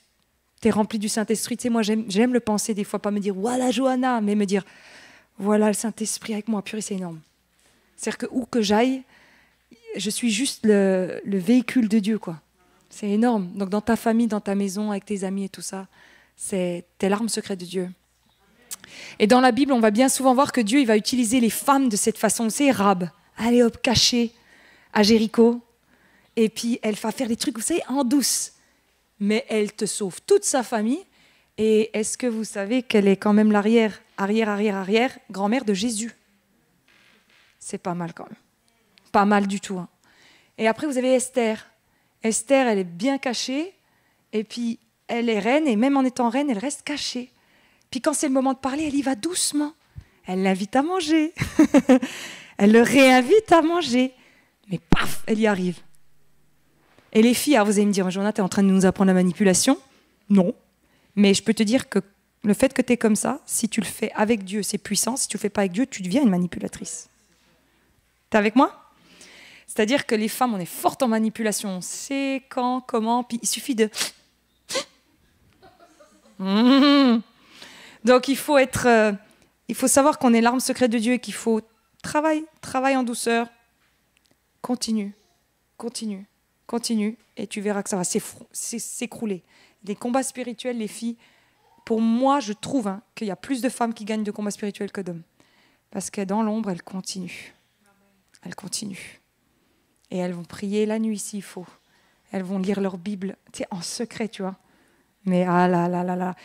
Speaker 2: t'es rempli du Saint-Esprit. Tu sais, moi, j'aime le penser des fois, pas me dire « Voilà, Johanna », mais me dire « Voilà le Saint-Esprit avec moi ». Purée, c'est énorme. C'est-à-dire que où que j'aille, je suis juste le véhicule de Dieu, quoi. C'est énorme. Donc dans ta famille, dans ta maison, avec tes amis et tout ça, t'es l'arme secrète de Dieu. Et dans la Bible, on va bien souvent voir que Dieu il va utiliser les femmes de cette façon. C'est Rahab, allez hop, cachée à Jéricho. Et puis elle va faire des trucs, vous savez, en douce. Mais elle te sauve toute sa famille. Et est-ce que vous savez qu'elle est quand même l'arrière grand-mère de Jésus? C'est pas mal quand même. Pas mal du tout. Hein. Et après, vous avez Esther. Esther, elle est bien cachée. Et puis, elle est reine. Et même en étant reine, elle reste cachée. Puis quand c'est le moment de parler, elle y va doucement. Elle l'invite à manger. Elle le réinvite à manger. Mais paf, elle y arrive. Et les filles, alors vous allez me dire, Jonathan, tu es en train de nous apprendre la manipulation? Non. Mais je peux te dire que le fait que tu es comme ça, si tu le fais avec Dieu, c'est puissant. Si tu ne le fais pas avec Dieu, tu deviens une manipulatrice. T'es avec moi? C'est-à-dire que les femmes, on est fortes en manipulation. On sait quand, comment, puis il suffit de... Donc il faut savoir qu'on est l'arme secrète de Dieu et qu'il faut travailler en douceur. Continue, et tu verras que ça va s'écrouler. Des combats spirituels, les filles, pour moi, je trouve qu'il y a plus de femmes qui gagnent de combats spirituels que d'hommes. Parce que dans l'ombre, elles continuent. Elles continuent. Et elles vont prier la nuit s'il faut. Elles vont lire leur Bible, tu sais, en secret, tu vois. Mais ah là là là là.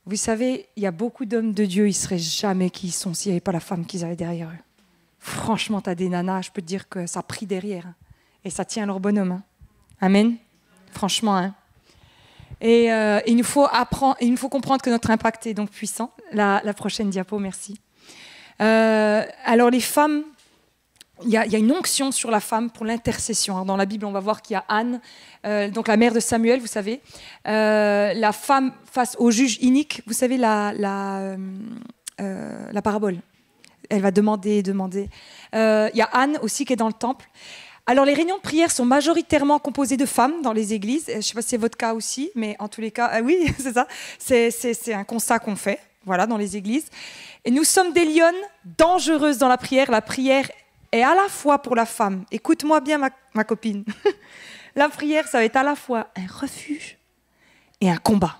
Speaker 2: Vous savez, il y a beaucoup d'hommes de Dieu, ils ne seraient jamais qui ils sont s'il n'y avait pas la femme qu'ils avaient derrière eux. Franchement, tu as des nanas, je peux te dire que ça prie derrière. Et ça tient leur bonhomme. Hein. Amen. Franchement. Hein. Et il nous faut comprendre que notre impact est donc puissant. La prochaine diapo, merci. Alors les femmes, il y a une onction sur la femme pour l'intercession. Dans la Bible, on va voir qu'il y a Anne, donc la mère de Samuel, vous savez. La femme face au juge inique, vous savez la parabole. Elle va demander. Il y a Anne aussi qui est dans le temple. Alors, les réunions de prière sont majoritairement composées de femmes dans les églises. Je ne sais pas si c'est votre cas aussi, mais en tous les cas, oui, c'est ça. C'est un constat qu'on fait, voilà, dans les églises. Et nous sommes des lionnes dangereuses dans la prière. La prière est à la fois pour la femme. Écoute-moi bien, ma copine. La prière, ça va être à la fois un refuge et un combat.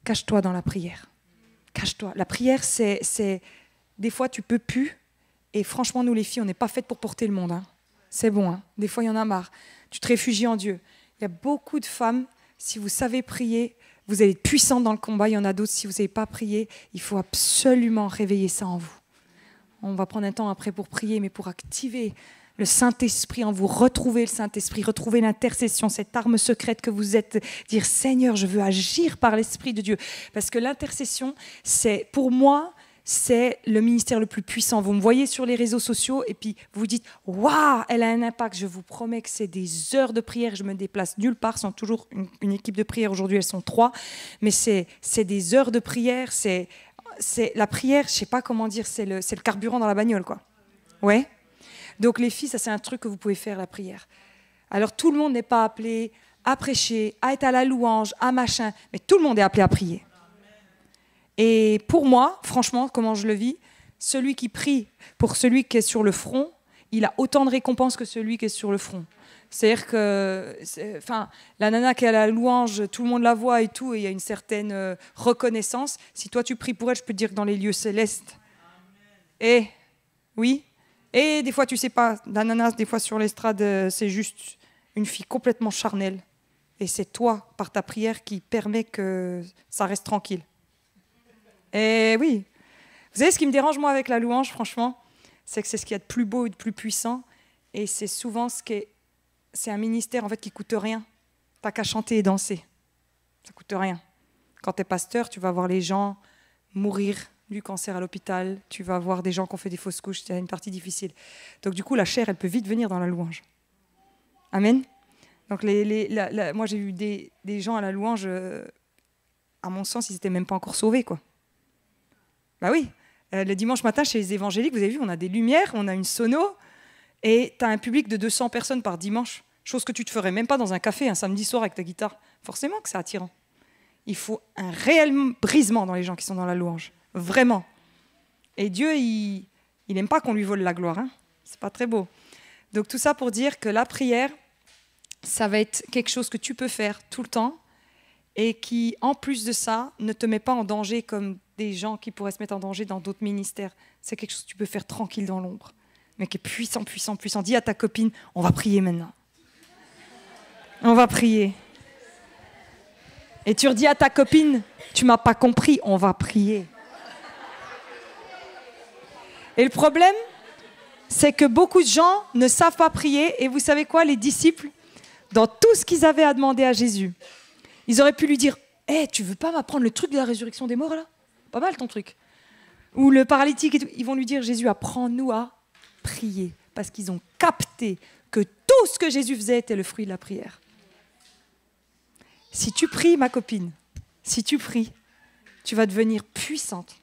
Speaker 2: Cache-toi dans la prière. Cache-toi. La prière, c'est... Des fois, tu peux plus. Et franchement, nous, les filles, on n'est pas faites pour porter le monde. Hein. C'est bon. Hein. Des fois, il y en a marre. Tu te réfugies en Dieu. Il y a beaucoup de femmes, si vous savez prier, vous allez être puissantes dans le combat. Il y en a d'autres, si vous ne savez pas prier, il faut absolument réveiller ça en vous. On va prendre un temps après pour prier, mais pour activer le Saint-Esprit en vous, retrouver le Saint-Esprit, retrouver l'intercession, cette arme secrète que vous êtes, dire « Seigneur, je veux agir par l'Esprit de Dieu ». Parce que l'intercession, c'est, pour moi, c'est le ministère le plus puissant. Vous me voyez sur les réseaux sociaux et puis vous vous dites « Waouh, elle a un impact ». Je vous promets que c'est des heures de prière. Je me déplace nulle part. C'est toujours une équipe de prière. Aujourd'hui, elles sont 3. Mais c'est des heures de prière. C'est la prière, je ne sais pas comment dire, c'est le carburant dans la bagnole, quoi. Ouais. Donc les filles, ça c'est un truc que vous pouvez faire, la prière. Alors tout le monde n'est pas appelé à prêcher, à être à la louange, à machin, mais tout le monde est appelé à prier. Et pour moi, franchement, comment je le vis, celui qui prie pour celui qui est sur le front, il a autant de récompenses que celui qui est sur le front. C'est-à-dire que la nana qui est à la louange, tout le monde la voit et tout, et il y a une certaine reconnaissance. Si toi tu pries pour elle, je peux te dire que dans les lieux célestes. Et oui. Et des fois, tu sais pas, la nana, des fois sur l'estrade, c'est juste une fille complètement charnelle. Et c'est toi, par ta prière, qui permet que ça reste tranquille. Et oui. Vous savez, ce qui me dérange, moi, avec la louange, franchement, c'est que c'est ce qu'il y a de plus beau et de plus puissant. Et c'est souvent c'est un ministère, en fait, qui coûte rien. T'as qu'à chanter et danser. Ça coûte rien. Quand tu es pasteur, tu vas voir les gens mourir du cancer à l'hôpital. Tu vas voir des gens qui ont fait des fausses couches. C'est une partie difficile. Donc, du coup, la chair, elle peut vite venir dans la louange. Amen. Donc, moi, j'ai vu des gens à la louange, à mon sens, ils n'étaient même pas encore sauvés, quoi. Bah oui. Le dimanche matin, chez les évangéliques, vous avez vu, on a des lumières, on a une sono, et tu as un public de 200 personnes par dimanche. Chose que tu ne te ferais même pas dans un café un samedi soir avec ta guitare. Forcément que c'est attirant. Il faut un réel brisement dans les gens qui sont dans la louange. Vraiment. Et Dieu, il n'aime pas qu'on lui vole la gloire. Hein. C'est pas très beau. Donc tout ça pour dire que la prière, ça va être quelque chose que tu peux faire tout le temps et qui, en plus de ça, ne te met pas en danger comme des gens qui pourraient se mettre en danger dans d'autres ministères. C'est quelque chose que tu peux faire tranquille dans l'ombre, mais qui est puissant, puissant, puissant. Dis à ta copine, on va prier maintenant. On va prier. Et tu redis à ta copine, tu m'as pas compris, on va prier. Et le problème, c'est que beaucoup de gens ne savent pas prier. Et vous savez quoi, les disciples, dans tout ce qu'ils avaient à demander à Jésus, ils auraient pu lui dire, hey, tu veux pas m'apprendre le truc de la résurrection des morts là ? Pas mal ton truc. Ou le paralytique, et tout. Ils vont lui dire, Jésus, apprends-nous à prier. Parce qu'ils ont capté que tout ce que Jésus faisait était le fruit de la prière. Si tu pries, ma copine, si tu pries, tu vas devenir puissante.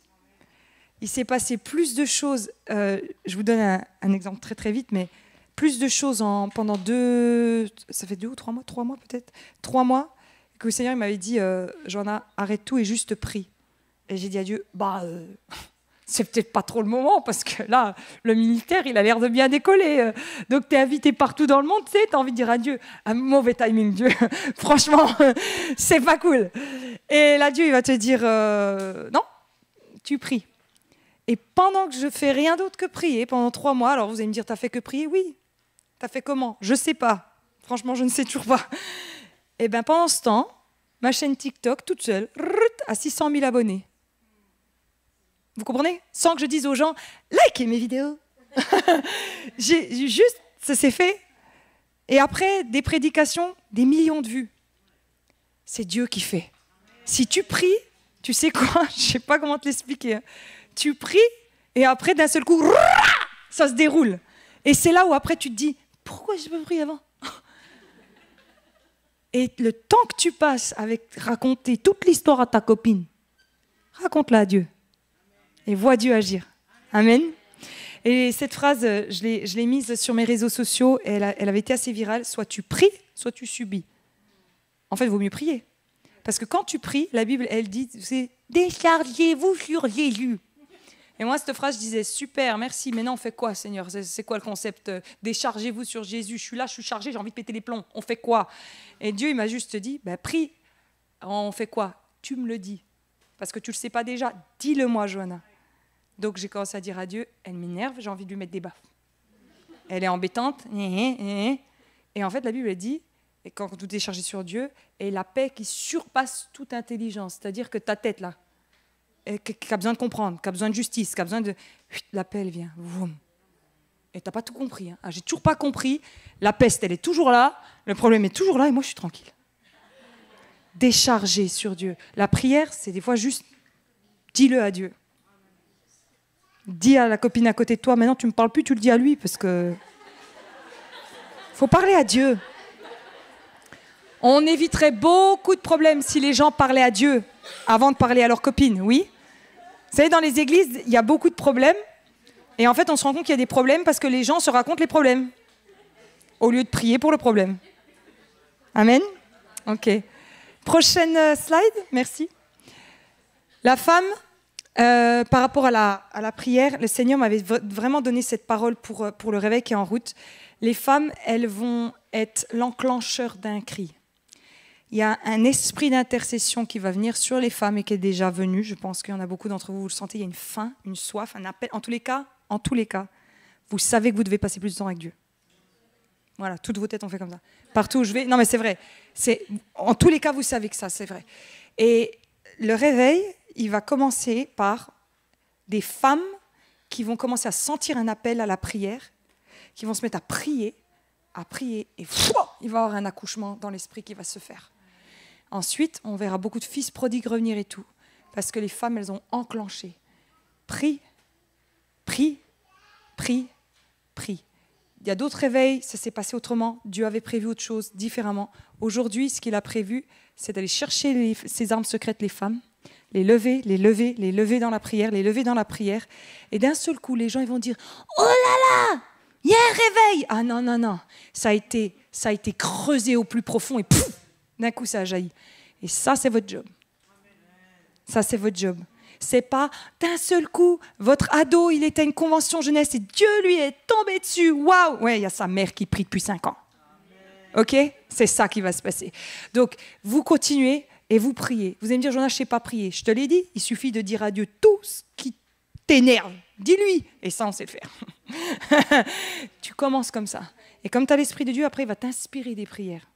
Speaker 2: Il s'est passé plus de choses, je vous donne un exemple très très vite, mais plus de choses pendant ça fait 2 ou 3 mois, 3 mois peut-être, 3 mois, que le Seigneur il m'avait dit, Johanna, arrête tout et juste prie. Et j'ai dit à Dieu, c'est peut-être pas trop le moment, parce que là, le militaire, il a l'air de bien décoller. Donc, tu es invité partout dans le monde, tu sais, tu as envie de dire à Dieu, un mauvais timing, Dieu. Franchement, c'est pas cool. Et là, Dieu, il va te dire, non, tu pries. Et pendant que je fais rien d'autre que prier, pendant 3 mois, alors vous allez me dire, t'as fait que prier ? Oui. T'as fait comment ? Je sais pas. Franchement, je ne sais toujours pas. Et bien, pendant ce temps, ma chaîne TikTok, toute seule, à 600 000 abonnés. Vous comprenez ? Sans que je dise aux gens, likez mes vidéos. Juste, ça s'est fait. Et après, des prédications, des millions de vues. C'est Dieu qui fait. Si tu pries, tu sais quoi ? Je ne sais pas comment te l'expliquer. Tu pries, et après, d'un seul coup, ça se déroule. Et c'est là où après, tu te dis, pourquoi je n'ai pas prié avant ? Et le temps que tu passes avec raconter toute l'histoire à ta copine, raconte-la à Dieu. Et vois Dieu agir. Amen. Et cette phrase, je l'ai mise sur mes réseaux sociaux. Et elle avait été assez virale. Soit tu pries, soit tu subis. En fait, il vaut mieux prier. Parce que quand tu pries, la Bible, elle dit, c'est « déchargez-vous sur Jésus ». Et moi, cette phrase, je disais, super, merci, mais non, on fait quoi, Seigneur ? C'est quoi le concept ? Déchargez-vous sur Jésus. Je suis là, je suis chargé, j'ai envie de péter les plombs. On fait quoi ? Et Dieu, il m'a juste dit, prie. On fait quoi ? Tu me le dis. Parce que tu ne le sais pas déjà. Dis-le-moi, Johanna. Donc, j'ai commencé à dire à Dieu, elle m'énerve, j'ai envie de lui mettre des baffes. Elle est embêtante. Et en fait, la Bible, elle dit, et quand tout est chargé sur Dieu, et la paix qui surpasse toute intelligence. C'est-à-dire que ta tête, là, qui a besoin de comprendre, qui a besoin de justice, qui a besoin de... La paix, elle vient. Vroom. Et tu n'as pas tout compris. Hein. J'ai toujours pas compris. La peste, elle est toujours là. Le problème est toujours là et moi, je suis tranquille. Décharger sur Dieu. La prière, c'est des fois juste, dis-le à Dieu. Dis à la copine à côté de toi, maintenant tu ne me parles plus, tu le dis à lui, parce que... faut parler à Dieu. On éviterait beaucoup de problèmes si les gens parlaient à Dieu avant de parler à leur copine, oui ? Vous savez, dans les églises, il y a beaucoup de problèmes. Et en fait, on se rend compte qu'il y a des problèmes parce que les gens se racontent les problèmes au lieu de prier pour le problème. Amen ? Ok. Prochaine slide, merci. La femme, par rapport à la prière, le Seigneur m'avait vraiment donné cette parole pour le réveil qui est en route. les femmes, elles vont être l'enclencheur d'un cri. Il y a un esprit d'intercession qui va venir sur les femmes et qui est déjà venu. Je pense qu'il y en a beaucoup d'entre vous, vous le sentez, il y a une faim, une soif, un appel. En tous les cas, vous savez que vous devez passer plus de temps avec Dieu. Voilà, toutes vos têtes ont fait comme ça. Partout où je vais, non mais c'est vrai. En tous les cas, vous savez que ça, c'est vrai. Et le réveil, il va commencer par des femmes qui vont commencer à sentir un appel à la prière, qui vont se mettre à prier, et il va y avoir un accouchement dans l'esprit qui va se faire. Ensuite, on verra beaucoup de fils prodigues revenir et tout, parce que les femmes, elles ont enclenché. Prie, prie, prie, prie. Il y a d'autres réveils, ça s'est passé autrement. Dieu avait prévu autre chose, différemment. Aujourd'hui, ce qu'il a prévu, c'est d'aller chercher ses armes secrètes, les femmes, les lever dans la prière, les lever dans la prière. Et d'un seul coup, les gens ils vont dire « Oh là là, il y a un réveil !» Ah non, non, non, ça a été creusé au plus profond et pouf, d'un coup, ça a jailli. Et ça, c'est votre job. Ça, c'est votre job. C'est pas d'un seul coup, votre ado, il était à une convention jeunesse et Dieu lui est tombé dessus. Waouh! Ouais, il y a sa mère qui prie depuis 5 ans. OK? C'est ça qui va se passer. Donc, vous continuez et vous priez. Vous allez me dire, Jonas, je ne sais pas prier. Je te l'ai dit, il suffit de dire à Dieu tout ce qui t'énerve. Dis-lui. Et ça, on sait le faire. Tu commences comme ça. Et comme tu as l'Esprit de Dieu, après, il va t'inspirer des prières.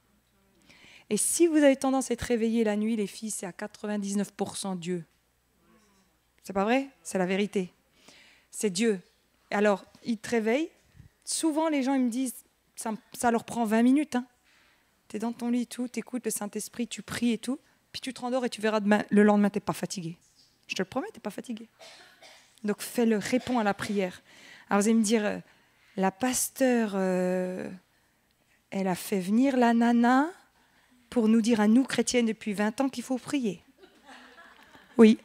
Speaker 2: Et si vous avez tendance à être réveillés la nuit, les filles, c'est à 99% Dieu. C'est pas vrai? C'est la vérité. C'est Dieu. Alors, il te réveille. Souvent, les gens ils me disent, ça leur prend 20 minutes. Hein. Tu es dans ton lit et tout, tu écoutes le Saint-Esprit, tu pries et tout, puis tu te rendors et tu verras demain, le lendemain, tu n'es pas fatigué. Je te le promets, tu n'es pas fatigué. Donc, fais-le, réponds à la prière. Alors, vous allez me dire, la pasteure, elle a fait venir la nana pour nous dire à nous, chrétiennes, depuis 20 ans qu'il faut prier. Oui.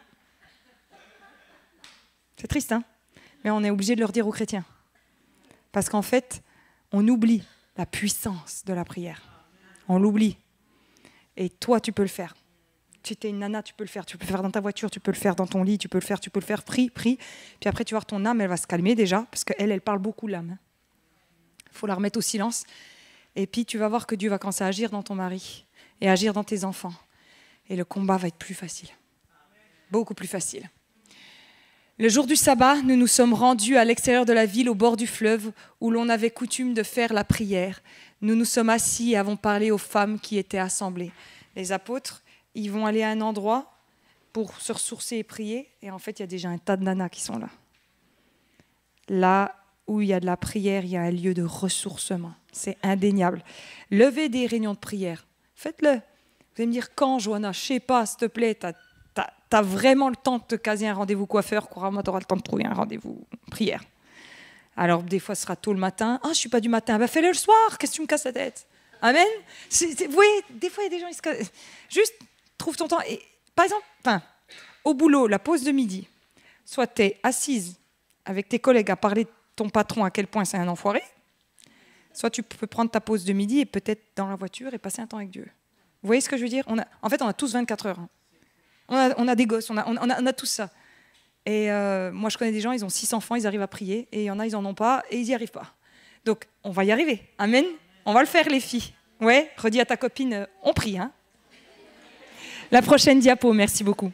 Speaker 2: C'est triste, hein? Mais on est obligé de leur dire aux chrétiens. Parce qu'en fait, on oublie la puissance de la prière. On l'oublie. Et toi, tu peux le faire. Si tu es une nana, tu peux le faire. Tu peux le faire dans ta voiture, tu peux le faire dans ton lit, tu peux le faire. Prie. Puis après, tu vas voir ton âme, elle va se calmer déjà, parce qu'elle parle beaucoup, l'âme. Il faut la remettre au silence. Et puis, tu vas voir que Dieu va commencer à agir dans ton mari et agir dans tes enfants. Et le combat va être plus facile. Beaucoup plus facile. Le jour du sabbat, nous nous sommes rendus à l'extérieur de la ville, au bord du fleuve, où l'on avait coutume de faire la prière. Nous nous sommes assis et avons parlé aux femmes qui étaient assemblées. Les apôtres, ils vont aller à un endroit pour se ressourcer et prier. Et en fait, il y a déjà un tas de nanas qui sont là. Là où il y a de la prière, il y a un lieu de ressourcement. C'est indéniable. Levez des réunions de prière. Faites-le. Vous allez me dire, quand, Johanna? Je ne sais pas, s'il te plaît, t'as vraiment le temps de te caser un rendez-vous coiffeur, crois-moi, tu auras le temps de trouver un rendez-vous prière. Alors, des fois, ce sera tôt le matin. Ah, je ne suis pas du matin. Ben, fais-le le soir. Qu'est-ce que tu me casses la tête? Amen. Vous voyez, des fois, il y a des gens qui se cassent. Juste, trouve ton temps. Et, par exemple, au boulot, la pause de midi, soit tu es assise avec tes collègues à parler de ton patron à quel point c'est un enfoiré, soit tu peux prendre ta pause de midi et peut-être dans la voiture et passer un temps avec Dieu. Vous voyez ce que je veux dire? En fait, on a tous 24 heures. Hein. On a des gosses, on a tout ça. Et moi, je connais des gens, ils ont 6 enfants, ils arrivent à prier. Et il y en a, ils n'en ont pas et ils n'y arrivent pas. Donc, on va y arriver. Amen. On va le faire, les filles. Ouais, redis à ta copine, on prie. Hein. La prochaine diapo, merci beaucoup.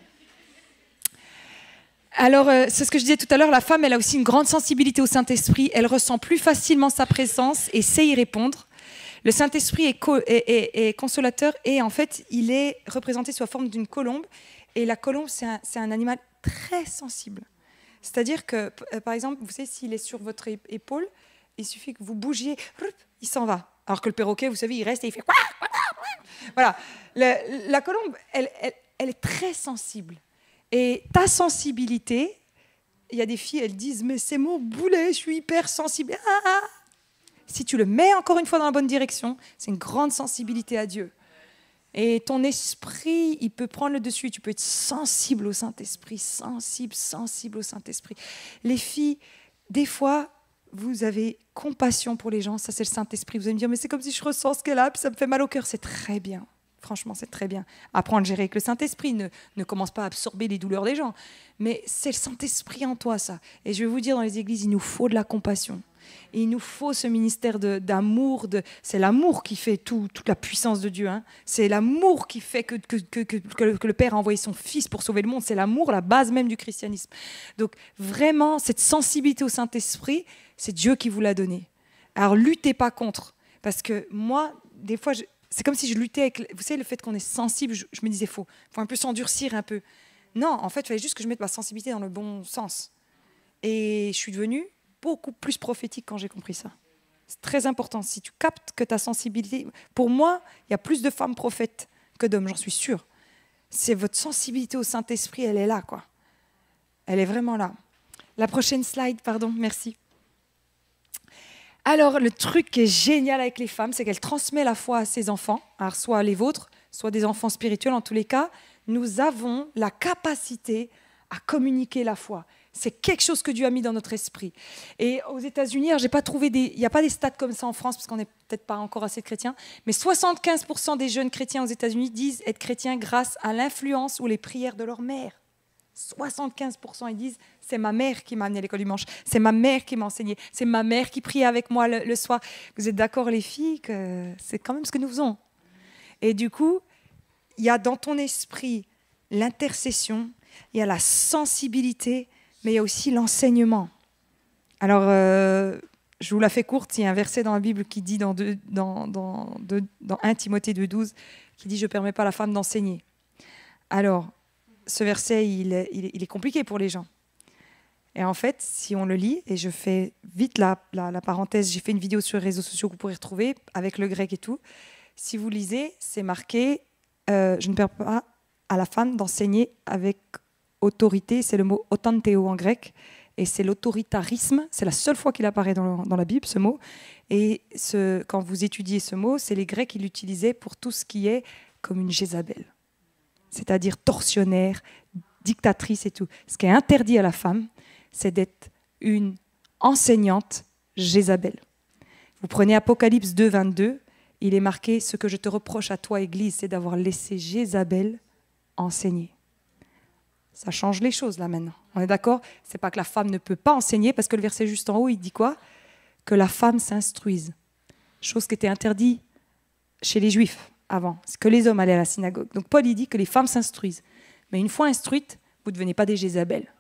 Speaker 2: Alors, c'est ce que je disais tout à l'heure, la femme, elle a aussi une grande sensibilité au Saint-Esprit. Elle ressent plus facilement sa présence et sait y répondre. Le Saint-Esprit est consolateur et en fait, il est représenté sous la forme d'une colombe. Et la colombe, c'est un animal très sensible. C'est-à-dire que, par exemple, vous savez, s'il est sur votre épaule, il suffit que vous bougiez, il s'en va. Alors que le perroquet, vous savez, il reste et il fait... Voilà. La colombe, elle est très sensible. Et ta sensibilité, il y a des filles, elles disent « Mais c'est mon boulet, je suis hyper sensible. » Si tu le mets encore une fois dans la bonne direction, c'est une grande sensibilité à Dieu. Et ton esprit, il peut prendre le dessus. Tu peux être sensible au Saint-Esprit, sensible au Saint-Esprit. Les filles, des fois, vous avez compassion pour les gens. Ça, c'est le Saint-Esprit. Vous allez me dire, mais c'est comme si je ressens ce qu'elle a, puis ça me fait mal au cœur. C'est très bien. Franchement, c'est très bien. Apprendre à gérer avec le Saint-Esprit. Ne commence pas à absorber les douleurs des gens. Mais c'est le Saint-Esprit en toi, ça. Et je vais vous dire, dans les églises, il nous faut de la compassion. Et il nous faut ce ministère d'amour. C'est l'amour qui fait toute la puissance de Dieu. Hein. C'est l'amour qui fait que le Père a envoyé son Fils pour sauver le monde. C'est l'amour, la base même du christianisme. Donc vraiment, cette sensibilité au Saint-Esprit, c'est Dieu qui vous l'a donnée. Alors luttez pas contre. Parce que moi, des fois, c'est comme si je luttais avec... Vous savez, le fait qu'on est sensible, je me disais, faut un peu s'endurcir un peu. Non, en fait, il fallait juste que je mette ma sensibilité dans le bon sens. Et je suis devenue beaucoup plus prophétique quand j'ai compris ça. C'est très important. Si tu captes que ta sensibilité... Pour moi, il y a plus de femmes prophètes que d'hommes, j'en suis sûre. C'est votre sensibilité au Saint-Esprit, elle est là, quoi. Elle est vraiment là. La prochaine slide, pardon, merci. Alors, le truc qui est génial avec les femmes, c'est qu'elles transmettent la foi à ses enfants, alors soit les vôtres, soit des enfants spirituels, en tous les cas. Nous avons la capacité à communiquer la foi. C'est quelque chose que Dieu a mis dans notre esprit. Et aux États-Unis, j'ai pas trouvé il n'y a pas des stats comme ça en France, parce qu'on n'est peut-être pas encore assez de chrétiens, mais 75% des jeunes chrétiens aux États-Unis disent être chrétiens grâce à l'influence ou les prières de leur mère. 75%, ils disent, c'est ma mère qui m'a amené à l'école du dimanche, c'est ma mère qui m'a enseigné, c'est ma mère qui priait avec moi le soir. Vous êtes d'accord, les filles, que c'est quand même ce que nous faisons. Et du coup, il y a dans ton esprit l'intercession, il y a la sensibilité, mais il y a aussi l'enseignement. Alors, je vous la fais courte, il y a un verset dans la Bible qui dit dans 1 Timothée 2,12, qui dit « Je ne permets pas à la femme d'enseigner ». Alors, ce verset, il est compliqué pour les gens. Et en fait, si on le lit, et je fais vite la parenthèse, j'ai fait une vidéo sur les réseaux sociaux que vous pourrez retrouver, avec le grec et tout. Si vous lisez, c'est marqué je ne permets pas à la femme d'enseigner avec autorité, c'est le mot authanteo en grec, et c'est l'autoritarisme, c'est la seule fois qu'il apparaît dans la Bible, ce mot. Et quand vous étudiez ce mot, c'est les Grecs qui l'utilisaient pour tout ce qui est comme une Jézabel, c'est-à-dire tortionnaire, dictatrice et tout. Ce qui est interdit à la femme, c'est d'être une enseignante Jézabel. Vous prenez Apocalypse 2, 22, il est marqué « Ce que je te reproche à toi, Église, c'est d'avoir laissé Jézabel enseigner. » Ça change les choses là maintenant. On est d'accord? C'est pas que la femme ne peut pas enseigner, parce que le verset juste en haut, il dit quoi? Que la femme s'instruise. Chose qui était interdite chez les Juifs avant. C'est que les hommes allaient à la synagogue. Donc Paul, il dit que les femmes s'instruisent. Mais une fois instruites, vous ne devenez pas des Jézabel.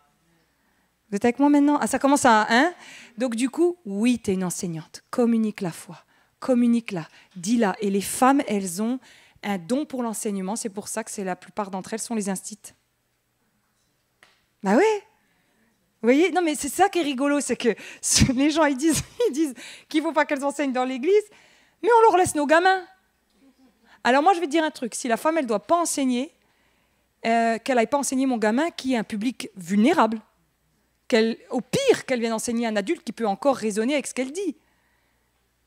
Speaker 2: Vous êtes avec moi maintenant? Ah, ça commence à 1. Donc du coup, oui, tu es une enseignante. Communique la foi. Communique-la. Dis-la. Et les femmes, elles ont un don pour l'enseignement. C'est pour ça que la plupart d'entre elles sont les instits. Bah oui. Vous voyez? Non, mais c'est ça qui est rigolo, c'est que les gens, ils disent qu'il ne faut pas qu'elles enseignent dans l'église, mais on leur laisse nos gamins. Alors moi, je vais te dire un truc. Si la femme, elle ne doit pas enseigner, qu'elle n'aille pas enseigner mon gamin qui est un public vulnérable. Au pire, qu'elle vienne enseigner un adulte qui peut encore raisonner avec ce qu'elle dit.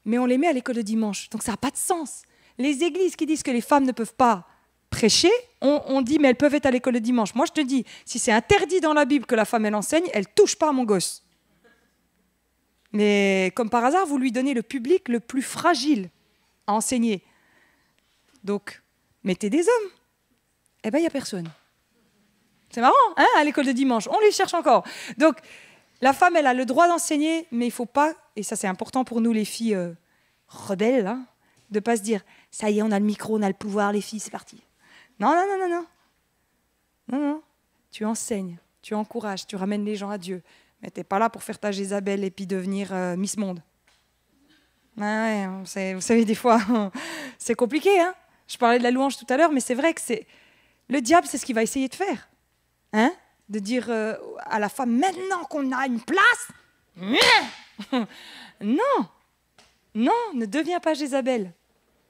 Speaker 2: Mais on les met à l'école de dimanche, donc ça n'a pas de sens. Les églises qui disent que les femmes ne peuvent pas prêcher, on dit mais elles peuvent être à l'école de dimanche. Moi je te dis, si c'est interdit dans la Bible que la femme elle enseigne, elle touche pas à mon gosse. Mais comme par hasard, vous lui donnez le public le plus fragile à enseigner. Donc, mettez des hommes. Eh bien, il n'y a personne. C'est marrant, hein, à l'école de dimanche. On les cherche encore. Donc, la femme, elle a le droit d'enseigner, mais il ne faut pas, et ça c'est important pour nous les filles rebelles, hein, de ne pas se dire, ça y est, on a le micro, on a le pouvoir, les filles, c'est parti. Non, non, non, non, non. Non, non. Tu enseignes, tu encourages, tu ramènes les gens à Dieu. Mais tu n'es pas là pour faire ta Jézabel et puis devenir Miss Monde. Ouais, vous savez, des fois, c'est compliqué. Hein. Je parlais de la louange tout à l'heure, mais c'est vrai que le diable, c'est ce qu'il va essayer de faire. Hein, de dire à la femme, maintenant qu'on a une place, non, non, ne deviens pas Jézabel.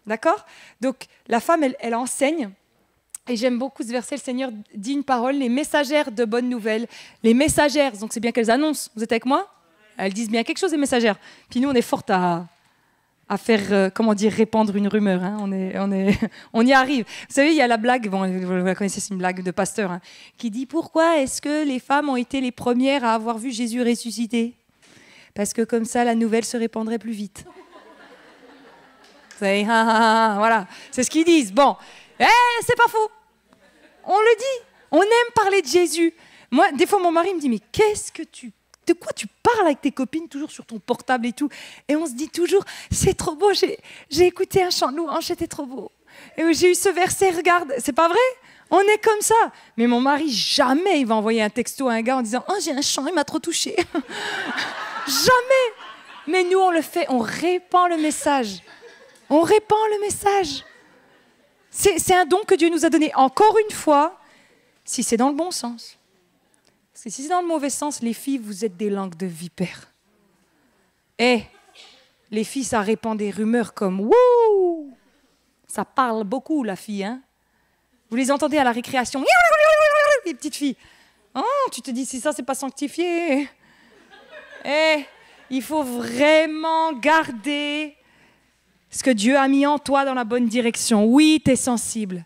Speaker 2: D'accord? Donc, la femme, elle enseigne. Et j'aime beaucoup ce verset, le Seigneur dit une parole, les messagères de bonnes nouvelles. Les messagères, donc c'est bien qu'elles annoncent. Vous êtes avec moi? Elles disent bien quelque chose, les messagères. Puis nous, on est fortes à faire, répandre une rumeur. Hein. On y arrive. Vous savez, il y a la blague, bon, vous la connaissez, c'est une blague de pasteur, hein, qui dit « Pourquoi est-ce que les femmes ont été les premières à avoir vu Jésus ressuscité ?» Parce que comme ça, la nouvelle se répandrait plus vite. Vous savez, voilà, c'est ce qu'ils disent. Bon, c'est pas faux. On le dit. On aime parler de Jésus. Moi, des fois, mon mari me dit « Mais qu'est-ce que tu de quoi tu parles avec tes copines, toujours sur ton portable et tout. Et on se dit toujours, c'est trop beau, j'ai écouté un chant de louange, c'était trop beau. Et j'ai eu ce verset, regarde, c'est pas vrai? On est comme ça. Mais mon mari, jamais il va envoyer un texto à un gars en disant « Oh, j'ai un chant, il m'a trop touché. » Jamais. Mais nous, on le fait, on répand le message. On répand le message. C'est un don que Dieu nous a donné. Encore une fois, si c'est dans le bon sens. Parce que si c'est dans le mauvais sens, les filles, vous êtes des langues de vipères. Et les filles, ça répand des rumeurs comme « Wouh !» Ça parle beaucoup, la fille, hein. Vous les entendez à la récréation, les petites filles. Oh, tu te dis, si ça, c'est pas sanctifié. Eh, il faut vraiment garder ce que Dieu a mis en toi dans la bonne direction. Oui, tu es sensible.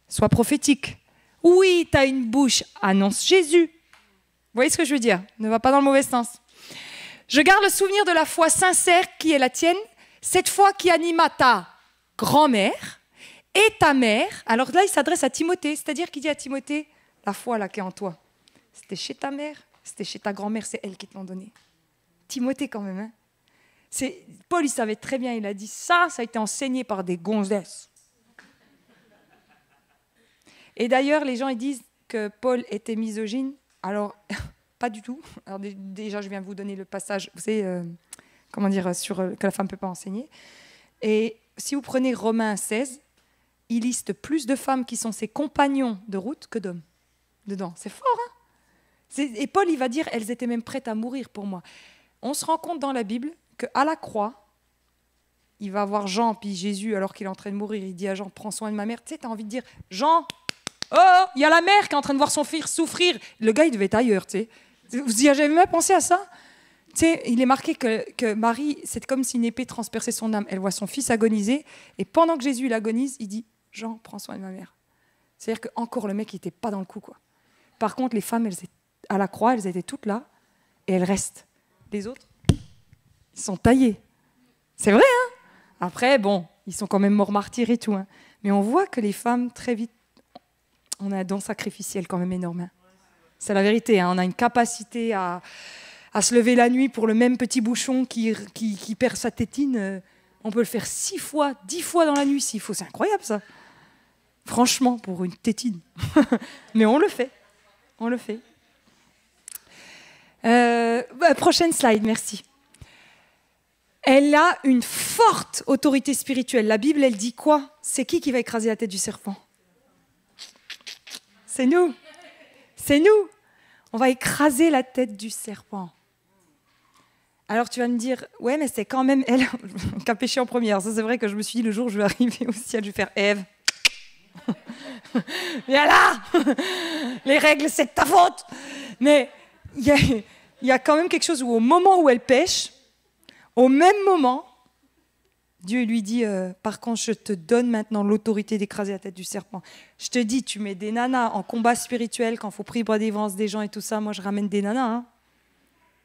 Speaker 2: Sois prophétique. Oui, tu as une bouche. Annonce Jésus. Vous voyez ce que je veux dire? Ne va pas dans le mauvais sens. Je garde le souvenir de la foi sincère qui est la tienne, cette foi qui anima ta grand-mère, et ta mère. Alors là, il s'adresse à Timothée, c'est-à-dire qu'il dit à Timothée, la foi là qui est en toi, c'était chez ta mère, c'était chez ta grand-mère, c'est elle qui te l'ont donné. Timothée quand même. Hein. Paul, il savait très bien, il a dit, ça a été enseigné par des gonzesses. Et d'ailleurs, les gens ils disent que Paul était misogyne. Alors, pas du tout. Alors déjà, je viens vous donner le passage, vous savez, sur que la femme ne peut pas enseigner. Et si vous prenez Romains 16, il liste plus de femmes qui sont ses compagnons de route que d'hommes dedans. C'est fort, hein? Et Paul, il va dire, elles étaient même prêtes à mourir pour moi. On se rend compte dans la Bible qu'à la croix, il va voir Jean, puis Jésus, alors qu'il est en train de mourir, il dit à Jean, prends soin de ma mère. Tu sais, tu as envie de dire, Jean, oh, il y a la mère qui est en train de voir son fils souffrir. Le gars, il devait être ailleurs, tu sais. Vous y avez jamais pensé à ça? Tu sais, il est marqué que Marie, c'est comme si une épée transperçait son âme. Elle voit son fils agoniser, et pendant que Jésus il agonise, il dit, Jean, prends soin de ma mère. C'est-à-dire qu'encore le mec, il n'était pas dans le coup, quoi. Par contre, les femmes, elles étaient à la croix, elles étaient toutes là, et elles restent. Les autres, ils sont taillés. C'est vrai, hein? Après, bon, ils sont quand même morts martyrs et tout, hein. Mais on voit que les femmes, très vite, on a un don sacrificiel quand même énorme. Hein. C'est la vérité, hein. On a une capacité à se lever la nuit pour le même petit bouchon qui perd sa tétine. On peut le faire 6 fois, 10 fois dans la nuit s'il faut. C'est incroyable, ça. Franchement, pour une tétine. Mais on le fait. On le fait. Prochaine slide, merci. Elle a une forte autorité spirituelle. La Bible, elle dit quoi? C'est qui va écraser la tête du serpent? C'est nous. C'est nous. On va écraser la tête du serpent. Alors tu vas me dire, ouais, mais c'est quand même elle qui a péché en première. Ça, c'est vrai que je me suis dit, le jour où je vais arriver au ciel, je vais faire Ève. Viens là. Les règles, c'est de ta faute. Mais il y a quand même quelque chose où, au moment où elle pêche, au même moment, Dieu lui dit, par contre, je te donne maintenant l'autorité d'écraser la tête du serpent. Je te dis, tu mets des nanas en combat spirituel, quand il faut prier pour la délivrance des gens et tout ça, moi je ramène des nanas. Hein.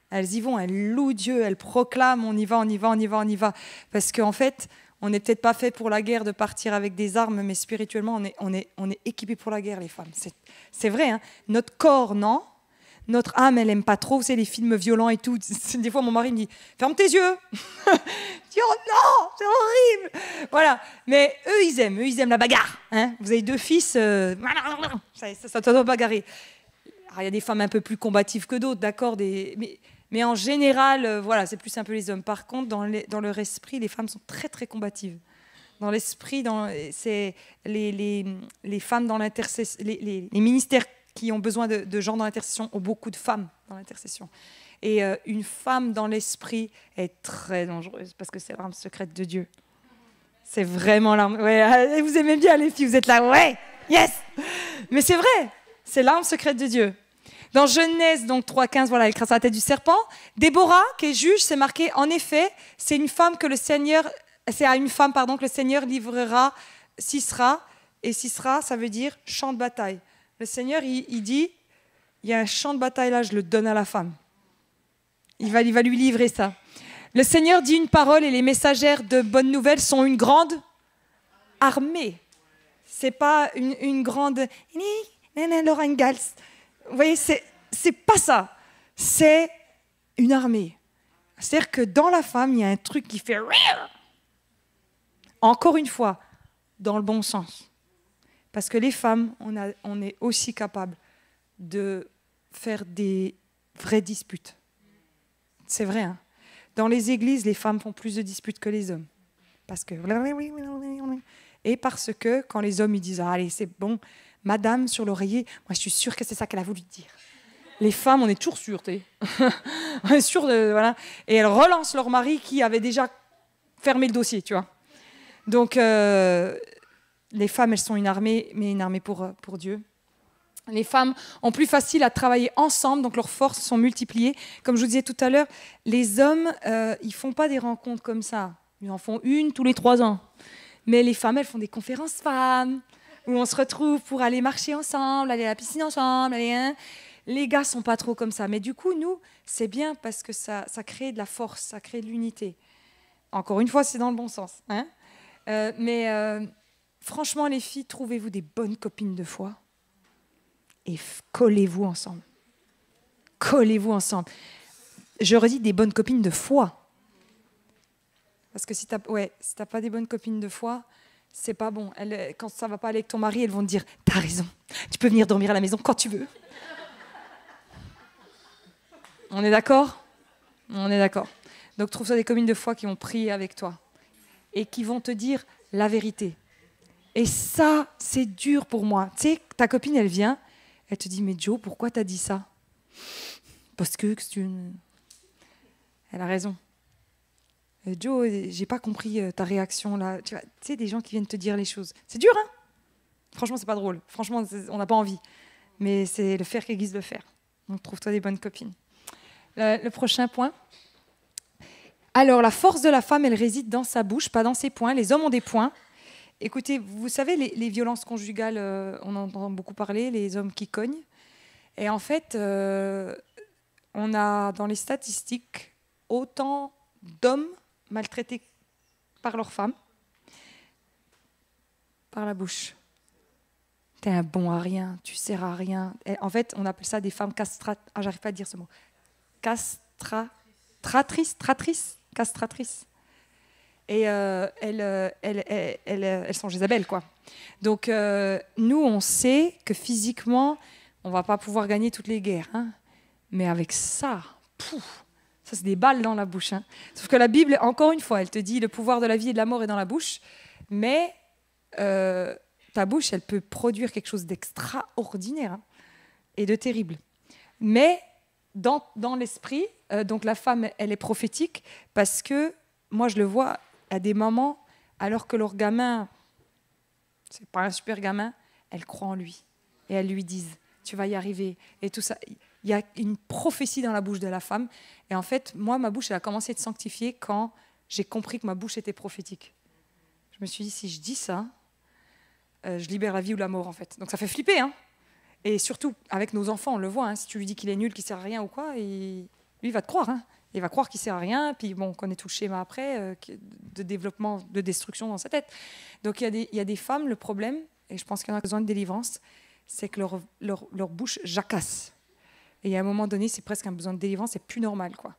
Speaker 2: Elles y vont, elles louent Dieu, elles proclament, on y va, on y va, on y va, on y va. Parce qu'en fait, on n'est peut-être pas fait pour la guerre de partir avec des armes, mais spirituellement, on est équipés pour la guerre, les femmes. C'est vrai, hein. Notre corps, non. Notre âme, elle n'aime pas trop, vous savez, les films violents et tout. Des fois, mon mari me dit « Ferme tes yeux !» Je dis « Oh non, c'est horrible !» Voilà. Mais eux, ils aiment la bagarre. Hein. Vous avez 2 fils, ça doit bagarrer. Alors, il y a des femmes un peu plus combatives que d'autres, d'accord, mais en général, voilà, c'est plus un peu les hommes. Par contre, dans leur esprit, les femmes sont très, très combatives. Dans l'esprit, c'est les femmes dans l'intercession, les ministères qui ont besoin de gens dans l'intercession ont beaucoup de femmes dans l'intercession. Et une femme dans l'esprit est très dangereuse parce que c'est l'arme secrète de Dieu. C'est vraiment l'arme... Ouais, vous aimez bien les filles, vous êtes là, ouais, yes. Mais c'est vrai, c'est l'arme secrète de Dieu. Dans Genèse, donc 3,15, voilà, elle écrase la tête du serpent. Déborah, qui est juge, c'est marqué, en effet, c'est à une femme, que le Seigneur livrera Sisera. Et Sisera, ça veut dire champ de bataille. Le Seigneur, il dit, il y a un champ de bataille là, je le donne à la femme. Il va lui livrer ça. Le Seigneur dit une parole et les messagères de bonnes nouvelles sont une grande armée. C'est pas une grande... Vous voyez, c'est pas ça. C'est une armée. C'est-à-dire que dans la femme, il y a un truc qui fait... Encore une fois, dans le bon sens. Parce que les femmes, on est aussi capables de faire des vraies disputes. C'est vrai, hein. Dans les églises, les femmes font plus de disputes que les hommes. Parce que... Et parce que quand les hommes ils disent « Allez, c'est bon, madame sur l'oreiller, moi je suis sûre que c'est ça qu'elle a voulu dire. » Les femmes, on est toujours sûres, tu sais. On est sûres de... Voilà. Et elles relancent leur mari qui avait déjà fermé le dossier, tu vois. Donc, les femmes, elles sont une armée, mais une armée pour Dieu. Les femmes ont plus facile à travailler ensemble, donc leurs forces sont multipliées. Comme je vous disais tout à l'heure, les hommes, ils ne font pas des rencontres comme ça. Ils en font une tous les 3 ans. Mais les femmes, elles font des conférences femmes, où on se retrouve pour aller marcher ensemble, aller à la piscine ensemble. Les gars ne sont pas trop comme ça. Mais du coup, nous, c'est bien parce que ça crée de la force, ça crée de l'unité. Encore une fois, c'est dans le bon sens, hein. Franchement, les filles, trouvez-vous des bonnes copines de foi et collez-vous ensemble. Collez-vous ensemble. Je redis des bonnes copines de foi. Parce que si tu n'as pas des bonnes copines de foi, c'est pas bon. Quand ça ne va pas aller avec ton mari, elles vont te dire « T'as raison, tu peux venir dormir à la maison quand tu veux. » On est d'accord ? On est d'accord. Donc trouve-toi des copines de foi qui vont prier avec toi et qui vont te dire la vérité. Et ça, c'est dur pour moi. Tu sais, ta copine, elle vient, elle te dit « Mais Joe, pourquoi t'as dit ça ?» Parce que tu... Elle a raison. Joe, j'ai pas compris ta réaction là. Tu sais, des gens qui viennent te dire les choses. C'est dur, hein ? Franchement, c'est pas drôle. Franchement, on n'a pas envie. Mais c'est le faire qui aiguise le fer. Donc trouve-toi des bonnes copines. Le prochain point. Alors, la force de la femme, elle réside dans sa bouche, pas dans ses poings. Les hommes ont des poings. Écoutez, vous savez, les violences conjugales, on en entend beaucoup parler, les hommes qui cognent. Et en fait, on a dans les statistiques autant d'hommes maltraités par leurs femmes, par la bouche. T'es un bon à rien, tu sers à rien. Et en fait, on appelle ça des femmes castratrices. Ah, j'arrive pas à dire ce mot. Castratrices. Et elles sont Jézabel, quoi. Donc, nous, on sait que physiquement, on ne va pas pouvoir gagner toutes les guerres. Hein. Mais avec ça, ça, c'est des balles dans la bouche. Hein. Sauf que la Bible, encore une fois, elle te dit le pouvoir de la vie et de la mort est dans la bouche. Mais ta bouche, elle peut produire quelque chose d'extraordinaire, hein, et de terrible. Mais dans l'esprit, donc la femme, elle est prophétique parce que, moi, je le vois à des moments, alors que leur gamin, c'est pas un super gamin, elle croit en lui. Et elles lui disent, tu vas y arriver. Et tout ça. Il y a une prophétie dans la bouche de la femme. Et en fait, moi, ma bouche, elle a commencé à être sanctifiée quand j'ai compris que ma bouche était prophétique. Je me suis dit, si je dis ça, je libère la vie ou la mort, en fait. Donc ça fait flipper, hein. Et surtout, avec nos enfants, on le voit. Hein, si tu lui dis qu'il est nul, qu'il ne sert à rien ou quoi, lui, il va te croire. Hein. Il va croire qu'il ne sert à rien. Puis bon, on connaît tout le schéma après de développement, de destruction dans sa tête. Donc il y a des femmes, le problème, et je pense qu'il y en a besoin de délivrance, c'est que leur bouche jacasse. Et à un moment donné, c'est presque un besoin de délivrance, c'est plus normal, quoi.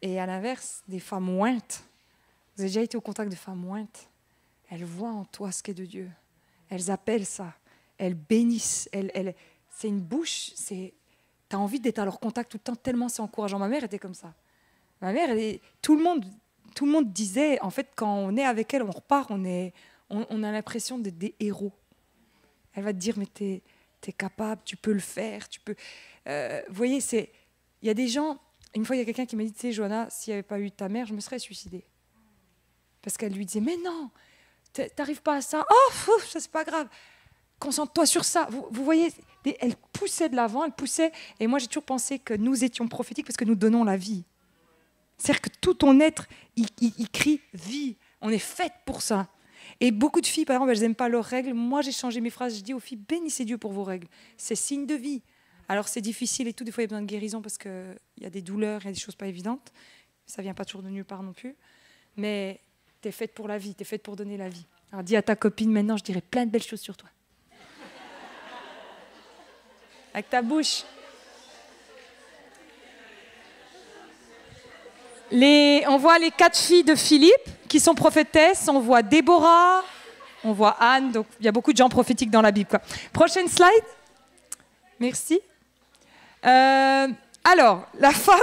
Speaker 2: Et à l'inverse, des femmes ointes, vous avez déjà été au contact de femmes ointes, elles voient en toi ce qu'est de Dieu. Elles appellent ça. Elles bénissent. C'est une bouche, tu as envie d'être à leur contact tout le temps, tellement c'est encourageant. Ma mère était comme ça. Ma mère, tout le monde disait, en fait, quand on est avec elle, on repart, on a l'impression d'être des héros. Elle va te dire, mais t'es capable, tu peux le faire, tu peux... vous voyez, il y a des gens... Une fois, il y a quelqu'un qui m'a dit, tu sais, Johanna, s'il n'y avait pas eu ta mère, je me serais suicidée. Parce qu'elle lui disait, mais non, t'arrives pas à ça. Oh, ça, c'est pas grave. Concentre-toi sur ça. Vous voyez, elle poussait de l'avant, elle poussait. Et moi, j'ai toujours pensé que nous étions prophétiques parce que nous donnons la vie. C'est-à-dire que tout ton être, il crie vie. On est faites pour ça. Et beaucoup de filles, par exemple, elles n'aiment pas leurs règles. Moi, j'ai changé mes phrases. Je dis aux filles, bénissez Dieu pour vos règles. C'est signe de vie. Alors, c'est difficile et tout. Des fois, il y a besoin de guérison parce qu'il y a des douleurs, il y a des choses pas évidentes. Ça ne vient pas toujours de nulle part non plus. Mais tu es faite pour la vie, tu es faite pour donner la vie. Alors, dis à ta copine, maintenant, je dirai plein de belles choses sur toi. Avec ta bouche. On voit les 4 filles de Philippe qui sont prophétesses. On voit Déborah, on voit Anne. Donc, il y a beaucoup de gens prophétiques dans la Bible, quoi. Prochaine slide. Merci. Alors, la femme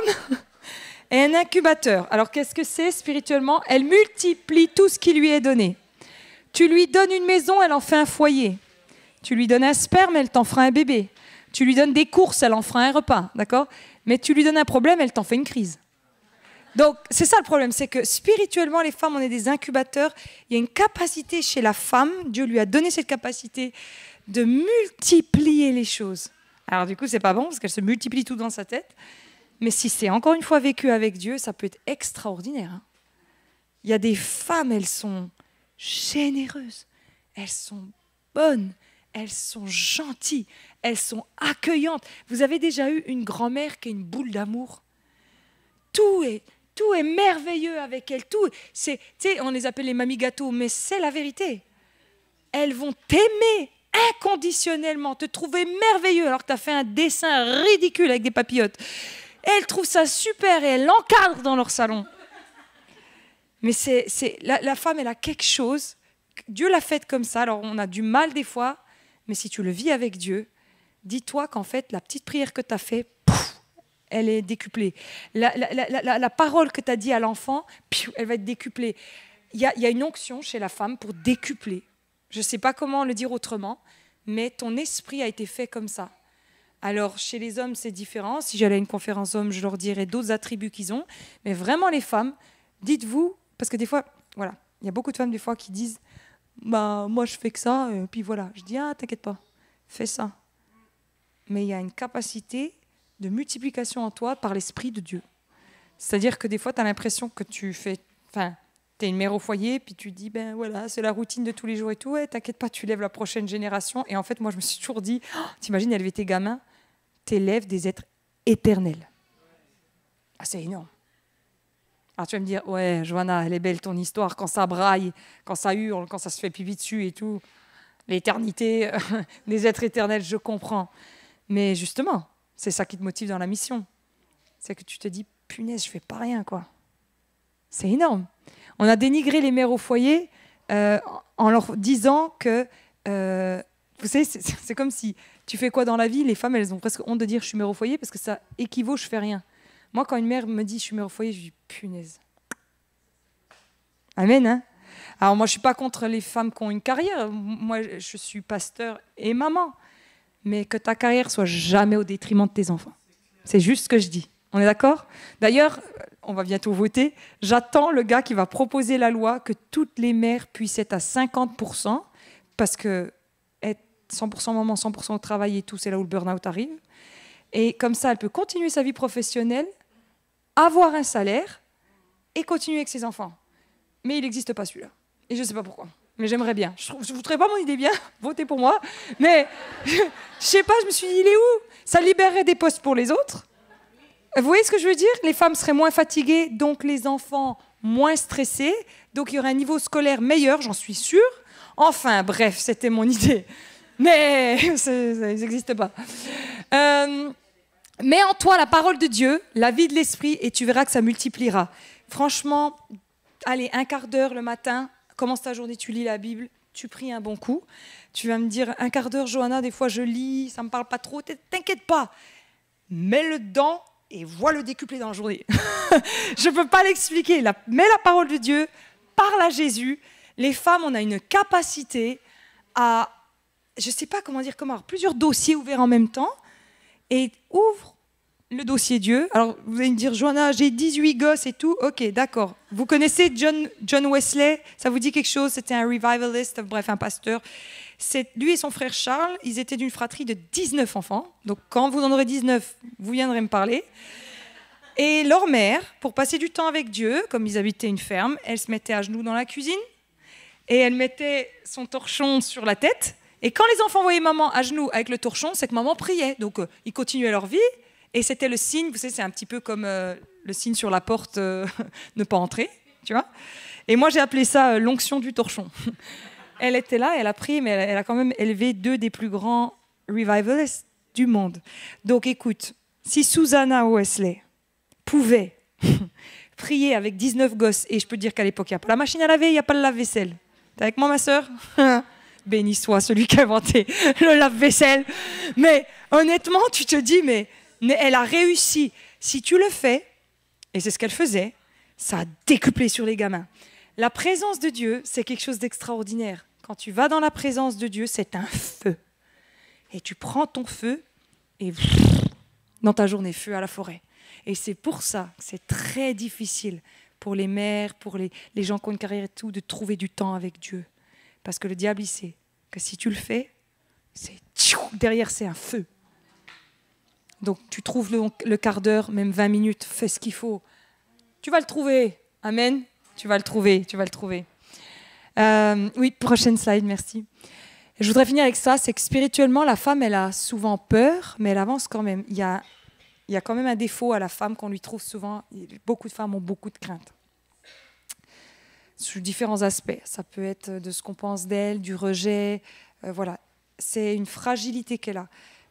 Speaker 2: est un incubateur. Alors, qu'est-ce que c'est spirituellement? Elle multiplie tout ce qui lui est donné. Tu lui donnes une maison, elle en fait un foyer. Tu lui donnes un sperme, elle t'en fera un bébé. Tu lui donnes des courses, elle en fera un repas, d'accord? Mais tu lui donnes un problème, elle t'en fait une crise. Donc, c'est ça le problème, c'est que spirituellement, les femmes, on est des incubateurs. Il y a une capacité chez la femme, Dieu lui a donné cette capacité de multiplier les choses. Alors du coup, c'est pas bon, parce qu'elle se multiplie tout dans sa tête. Mais si c'est encore une fois vécu avec Dieu, ça peut être extraordinaire. Hein. Il y a des femmes, elles sont généreuses, elles sont bonnes, elles sont gentilles, elles sont accueillantes. Vous avez déjà eu une grand-mère qui est une boule d'amour? Tout est merveilleux avec elle. Tout, on les appelle les mamies gâteaux, mais c'est la vérité. Elles vont t'aimer inconditionnellement, te trouver merveilleux alors que tu as fait un dessin ridicule avec des papillotes. Elles trouvent ça super et elles l'encadrent dans leur salon. Mais la femme, elle a quelque chose. Dieu l'a faite comme ça. Alors, on a du mal des fois, mais si tu le vis avec Dieu, dis-toi qu'en fait, la petite prière que tu as faite, elle est décuplée. La parole que tu as dit à l'enfant, elle va être décuplée. Il y a une onction chez la femme pour décupler. Je ne sais pas comment le dire autrement, mais ton esprit a été fait comme ça. Alors, chez les hommes, c'est différent. Si j'allais à une conférence homme, je leur dirais d'autres attributs qu'ils ont. Mais vraiment, les femmes, dites-vous, parce que des fois, voilà, il y a beaucoup de femmes des fois qui disent bah, moi, je fais que ça, et puis voilà. Je dis, ah, t'inquiète pas, fais ça. Mais il y a une capacité de multiplication en toi par l'Esprit de Dieu. C'est-à-dire que des fois, tu as l'impression que tu fais... Enfin, tu es une mère au foyer, puis tu dis, ben voilà, c'est la routine de tous les jours et tout, et t'inquiète pas, tu lèves la prochaine génération. Et en fait, moi, je me suis toujours dit, oh, t'imagines élever tes gamins, t'élèves des êtres éternels. Ah, c'est énorme. Alors tu vas me dire, ouais, Johanna, elle est belle ton histoire, quand ça braille, quand ça hurle, quand ça se fait pipi dessus et tout. L'éternité, des êtres éternels, je comprends. Mais justement, c'est ça qui te motive dans la mission. C'est que tu te dis, punaise, je fais pas rien, quoi. C'est énorme. On a dénigré les mères au foyer en leur disant que... vous savez, c'est comme si tu fais quoi dans la vie, les femmes, elles ont presque honte de dire je suis mère au foyer parce que ça équivaut je fais rien. Moi, quand une mère me dit je suis mère au foyer, je dis punaise. Amen, hein? Alors moi, je ne suis pas contre les femmes qui ont une carrière. Moi, je suis pasteur et maman. Mais que ta carrière soit jamais au détriment de tes enfants. C'est juste ce que je dis. On est d'accord? D'ailleurs, on va bientôt voter. J'attends le gars qui va proposer la loi que toutes les mères puissent être à 50%, parce que être 100% maman, 100% au travail et tout, c'est là où le burn-out arrive. Et comme ça, elle peut continuer sa vie professionnelle, avoir un salaire et continuer avec ses enfants. Mais il n'existe pas celui-là. Et je ne sais pas pourquoi. Mais j'aimerais bien. Je ne vous trouve pas mon idée bien, votez pour moi. Mais je ne sais pas, je me suis dit, il est où? Ça libérerait des postes pour les autres. Vous voyez ce que je veux dire? Les femmes seraient moins fatiguées, donc les enfants moins stressés. Donc il y aurait un niveau scolaire meilleur, j'en suis sûre. Enfin, bref, c'était mon idée. Mais ça n'existe pas. Mets en toi la parole de Dieu, la vie de l'esprit, et tu verras que ça multipliera. Franchement, allez, un quart d'heure le matin, commence ta journée, tu lis la Bible, tu pries un bon coup. Tu vas me dire, un quart d'heure, Johanna, des fois je lis, ça ne me parle pas trop. T'inquiète pas, mets-le dedans et vois le décupler dans la journée. Je ne peux pas l'expliquer. Mets la parole de Dieu, parle à Jésus. Les femmes, on a une capacité à, je ne sais pas comment dire, avoir plusieurs dossiers ouverts en même temps, et ouvre le dossier Dieu. Alors, vous allez me dire, Johanna, j'ai 18 gosses et tout. Ok, d'accord. Vous connaissez John Wesley? Ça vous dit quelque chose? C'était un revivalist, bref, un pasteur. Lui et son frère Charles, ils étaient d'une fratrie de 19 enfants. Donc, quand vous en aurez 19, vous viendrez me parler. Et leur mère, pour passer du temps avec Dieu, comme ils habitaient une ferme, elle se mettait à genoux dans la cuisine et elle mettait son torchon sur la tête. Et quand les enfants voyaient maman à genoux avec le torchon, c'est que maman priait. Donc, ils continuaient leur vie. Et c'était le signe, vous savez, c'est un petit peu comme le signe sur la porte, ne pas entrer, tu vois. Et moi, j'ai appelé ça l'onction du torchon. Elle était là, elle a prié, mais elle a quand même élevé 2 des plus grands revivalists du monde. Donc, écoute, si Susanna Wesley pouvait prier avec 19 gosses, et je peux te dire qu'à l'époque, il n'y a pas la machine à laver, il n'y a pas le lave-vaisselle. T'es avec moi, ma sœur? Béni soit celui qui a inventé le lave-vaisselle. Mais honnêtement, tu te dis, mais elle a réussi. Si tu le fais, et c'est ce qu'elle faisait, ça a décuplé sur les gamins. La présence de Dieu, c'est quelque chose d'extraordinaire. Quand tu vas dans la présence de Dieu, c'est un feu. Et tu prends ton feu et dans ta journée, feu à la forêt. Et c'est pour ça que c'est très difficile pour les mères, pour les gens qui ont une carrière et tout, de trouver du temps avec Dieu. Parce que le diable, il sait que si tu le fais, derrière, c'est un feu. Donc, tu trouves le quart d'heure, même 20 minutes, fais ce qu'il faut. Tu vas le trouver. Amen. Tu vas le trouver. Oui, prochaine slide, merci. Je voudrais finir avec ça, c'est que spirituellement, la femme, elle a souvent peur, mais elle avance quand même. Il y a quand même un défaut à la femme qu'on lui trouve souvent. Beaucoup de femmes ont beaucoup de crainte. Sous différents aspects. Ça peut être de ce qu'on pense d'elle, du rejet. Voilà. C'est une fragilité qu'elle a.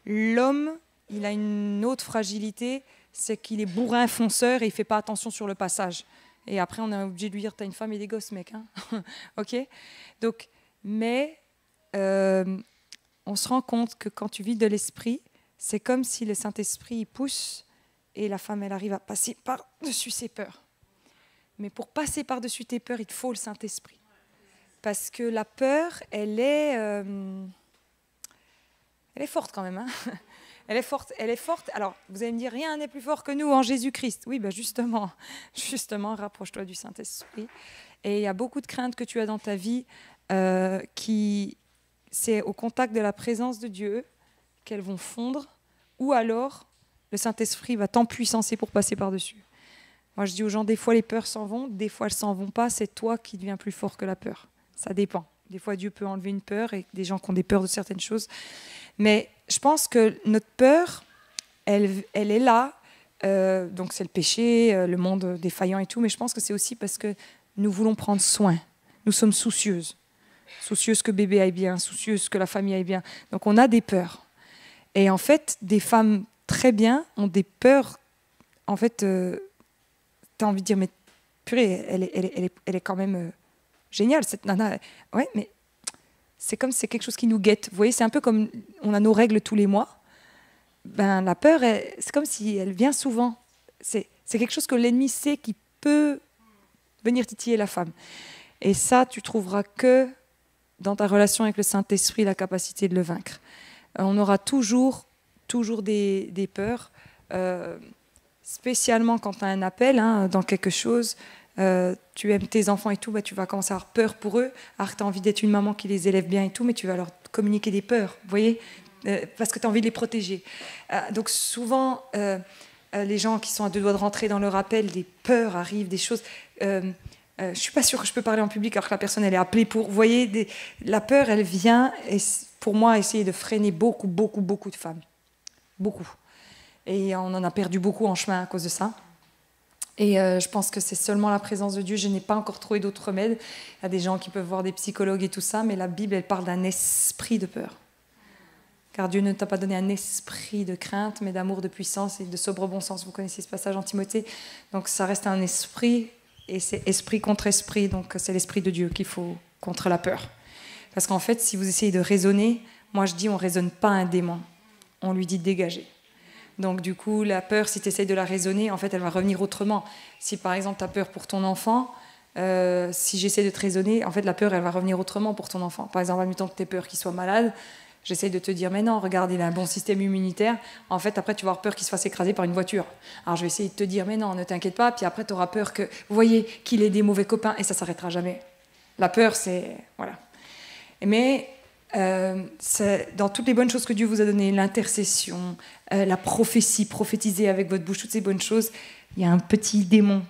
Speaker 2: L'homme, il a une autre fragilité, c'est qu'il est bourrin, fonceur et il ne fait pas attention sur le passage. Et après, on est obligé de lui dire, t'as une femme et des gosses, mec. Hein. OK ? Donc, mais on se rend compte que quand tu vis de l'esprit, c'est comme si le Saint-Esprit il pousse et la femme, elle arrive à passer par-dessus ses peurs. Mais pour passer par-dessus tes peurs, il te faut le Saint-Esprit. Parce que la peur, elle est forte quand même. Hein. Elle est forte. Alors, vous allez me dire, rien n'est plus fort que nous en Jésus-Christ. Oui, ben justement, rapproche-toi du Saint-Esprit. Et il y a beaucoup de craintes que tu as dans ta vie qui, c'est au contact de la présence de Dieu qu'elles vont fondre, ou alors le Saint-Esprit va t'empuissancer pour passer par-dessus. Moi, je dis aux gens, des fois les peurs s'en vont, des fois elles s'en vont pas, c'est toi qui deviens plus fort que la peur. Ça dépend. Des fois, Dieu peut enlever une peur, et des gens qui ont des peurs de certaines choses. Mais je pense que notre peur, elle est là. Donc c'est le péché, le monde défaillant et tout, mais je pense que c'est aussi parce que nous voulons prendre soin. Nous sommes soucieuses. Soucieuses que bébé aille bien, soucieuses que la famille aille bien. Donc on a des peurs. Et en fait, des femmes très bien ont des peurs. En fait, tu as envie de dire, mais purée, elle est quand même géniale, cette nana. Ouais, mais c'est comme c'est quelque chose qui nous guette. Vous voyez, c'est un peu comme on a nos règles tous les mois. Ben, la peur, c'est comme si elle vient souvent. C'est quelque chose que l'ennemi sait qui peut venir titiller la femme. Et ça, tu trouveras que dans ta relation avec le Saint-Esprit, la capacité de le vaincre. On aura toujours des peurs, spécialement quand tu as un appel dans quelque chose. Tu aimes tes enfants et tout, bah, tu vas commencer à avoir peur pour eux. Alors tu as envie d'être une maman qui les élève bien et tout, mais tu vas leur communiquer des peurs, vous voyez, parce que tu as envie de les protéger. Donc souvent, les gens qui sont à deux doigts de rentrer dans leur appel, des peurs arrivent, des choses... je ne suis pas sûre que je peux parler en public alors que la personne elle est appelée pour... Vous voyez, la peur, elle vient, et pour moi, essayer de freiner beaucoup de femmes. Beaucoup. Et on en a perdu beaucoup en chemin à cause de ça. Et je pense que c'est seulement la présence de Dieu. Je n'ai pas encore trouvé d'autres remèdes. Il y a des gens qui peuvent voir des psychologues et tout ça, mais la Bible, elle parle d'un esprit de peur. Car Dieu ne t'a pas donné un esprit de crainte, mais d'amour, de puissance et de sobre bon sens. Vous connaissez ce passage en Timothée. Donc ça reste un esprit, et c'est esprit contre esprit. Donc c'est l'esprit de Dieu qu'il faut contre la peur. Parce qu'en fait, si vous essayez de raisonner, moi je dis on ne raisonne pas un démon. On lui dit de dégager. Donc du coup, la peur, si tu essayes de la raisonner, en fait, elle va revenir autrement. Si par exemple, tu as peur pour ton enfant, si j'essaie de te raisonner, en fait, la peur, elle va revenir autrement pour ton enfant. Par exemple, admettons que tu aies peur qu'il soit malade, j'essaie de te dire, mais non, regarde, il a un bon système immunitaire. En fait, après, tu vas avoir peur qu'il se fasse écraser par une voiture. Alors je vais essayer de te dire, mais non, ne t'inquiète pas. Puis après, tu auras peur que, vous voyez, qu'il ait des mauvais copains, et ça ne s'arrêtera jamais. La peur, c'est... Voilà. Mais... c'est dans toutes les bonnes choses que Dieu vous a données, l'intercession, la prophétie, prophétiser avec votre bouche, toutes ces bonnes choses, il y a un petit démon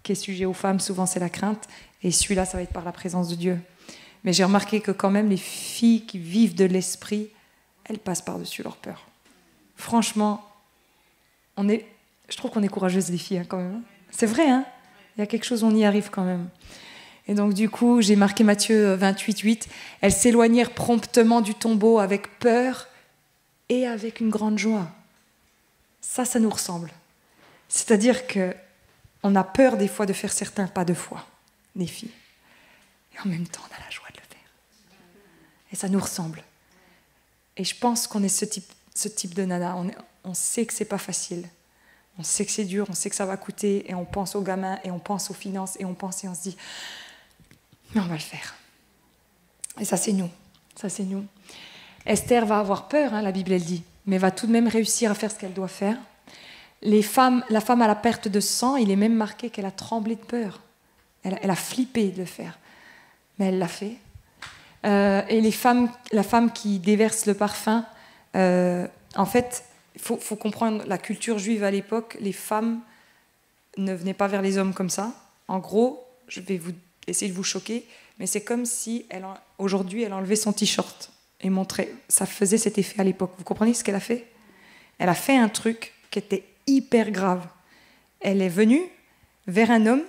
Speaker 2: qui est sujet aux femmes, souvent c'est la crainte, et celui-là, ça va être par la présence de Dieu. Mais j'ai remarqué que quand même les filles qui vivent de l'esprit, elles passent par-dessus leur peur. Franchement, je trouve qu'on est courageuses les filles quand même. C'est vrai, hein, il y a quelque chose, on y arrive quand même. Et donc du coup, j'ai marqué Matthieu 28, 8. Elles s'éloignèrent promptement du tombeau avec peur et avec une grande joie. Ça nous ressemble. C'est-à-dire que on a peur des fois de faire certains pas de foi, les filles. Et en même temps, on a la joie de le faire. Et ça nous ressemble. Et je pense qu'on est ce type de nana. On sait que c'est pas facile. On sait que c'est dur, on sait que ça va coûter, et on pense aux gamins, et on pense aux finances, et on se dit, mais on va le faire. Et ça, c'est nous. Ça, c'est nous. Esther va avoir peur, hein, la Bible, elle dit, mais va tout de même réussir à faire ce qu'elle doit faire. La femme à la perte de sang, il est même marqué qu'elle a tremblé de peur. Elle a flippé de le faire. Mais elle l'a fait. Et la femme qui déverse le parfum, en fait, il faut comprendre la culture juive à l'époque. Les femmes ne venaient pas vers les hommes comme ça. En gros, je vais essayer de vous choquer, mais c'est comme si aujourd'hui elle enlevait son t-shirt et montrait. Ça faisait cet effet à l'époque. Vous comprenez ce qu'elle a fait? Elle a fait un truc qui était hyper grave. Elle est venue vers un homme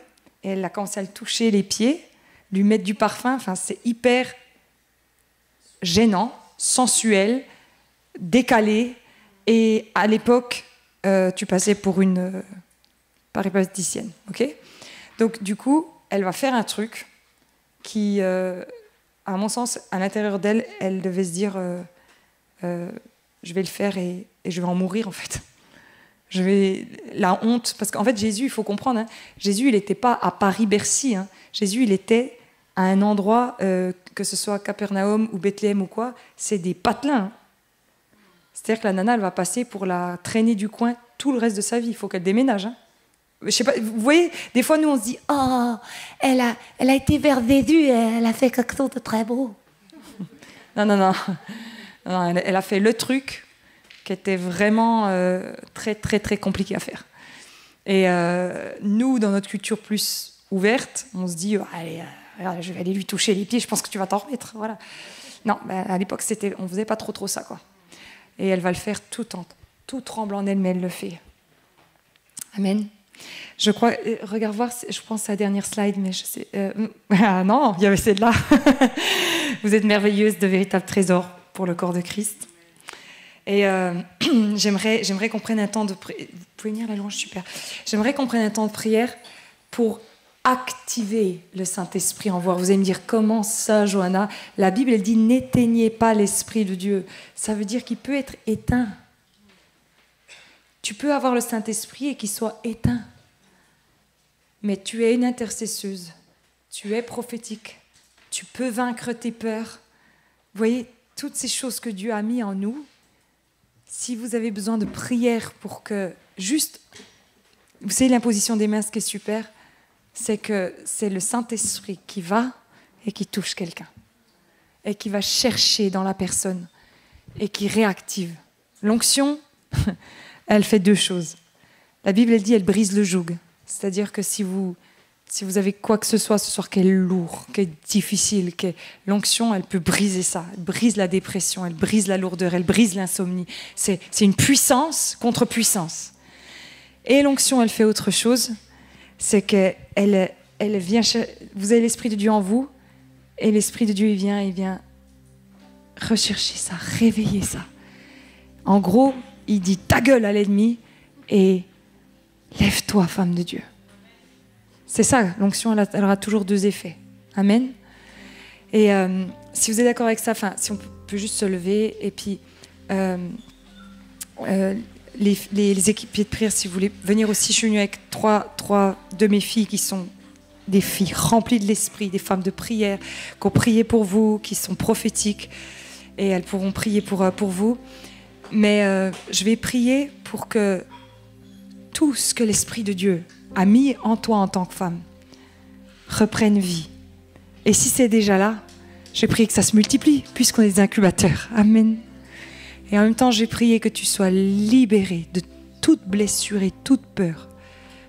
Speaker 2: et elle a commencé à le toucher les pieds, lui mettre du parfum. Enfin, c'est hyper gênant, sensuel, décalé. Et à l'époque, tu passais pour une péripatéticienne, ok? Donc du coup, elle va faire un truc qui, à mon sens, à l'intérieur d'elle, elle devait se dire je vais le faire et je vais en mourir en fait. La honte, parce qu'en fait Jésus, il faut comprendre, hein, Jésus, il n'était pas à Paris-Bercy, hein. Jésus, il était à un endroit, que ce soit Capernaum ou Bethléem ou quoi, c'est des patelins. Hein. C'est-à-dire que la nana, elle va passer pour la traînée du coin tout le reste de sa vie. Il faut qu'elle déménage. Hein. Je sais pas, vous voyez, des fois, nous, on se dit « Oh, elle a été vers Jésus, elle a fait quelque chose de très beau. » Non, elle a fait le truc qui était vraiment très, très, très compliqué à faire. Et nous, dans notre culture plus ouverte, on se dit « Allez, je vais aller lui toucher les pieds, je pense que tu vas t'en remettre. » Voilà. Non, à l'époque, on ne faisait pas trop ça, quoi. Et elle va le faire tout tremblant en elle, mais elle le fait. Amen. Je crois, regarde voir, je pense à la dernière slide, mais je sais... ah non, il y avait celle-là. Vous êtes merveilleuses, de véritables trésors pour le corps de Christ. Et j'aimerais qu'on prenne un temps de prière. Vous pouvez venir, la louange, super. J'aimerais qu'on prenne un temps de prière pour activer le Saint-Esprit en vous. Vous allez me dire, comment ça, Johanna? La Bible, elle dit, n'éteignez pas l'Esprit de Dieu. Ça veut dire qu'il peut être éteint. Tu peux avoir le Saint-Esprit et qu'il soit éteint. Mais tu es une intercesseuse. Tu es prophétique. Tu peux vaincre tes peurs. Vous voyez, toutes ces choses que Dieu a mis en nous, si vous avez besoin de prière pour que, juste, vous savez, l'imposition des mains, ce qui est super, c'est que c'est le Saint-Esprit qui va et qui touche quelqu'un et qui va chercher dans la personne et qui réactive. L'onction, elle fait deux choses. La Bible, elle dit, elle brise le joug. C'est-à-dire que si vous avez quoi que ce soit ce soir qui est lourd, qui est difficile, l'onction, elle peut briser ça. Elle brise la dépression, elle brise la lourdeur, elle brise l'insomnie. C'est une puissance contre puissance. Et l'onction, elle fait autre chose. C'est qu'elle vient, vous avez l'Esprit de Dieu en vous, et l'Esprit de Dieu, il vient rechercher ça, réveiller ça. En gros, il dit ta gueule à l'ennemi et lève-toi, femme de Dieu. C'est ça, l'onction, elle aura toujours deux effets. Amen. Et si vous êtes d'accord avec ça, si on peut juste se lever, et puis les équipiers de prière, si vous voulez venir aussi, je suis venue avec trois de mes filles qui sont des filles remplies de l'esprit, des femmes de prière, qui ont prié pour vous, qui sont prophétiques, et elles pourront prier pour vous. Mais je vais prier pour que tout ce que l'Esprit de Dieu a mis en toi en tant que femme reprenne vie. Et si c'est déjà là, je vais prier que ça se multiplie, puisqu'on est des incubateurs. Amen. Et en même temps, j'ai prié que tu sois libéré de toute blessure et toute peur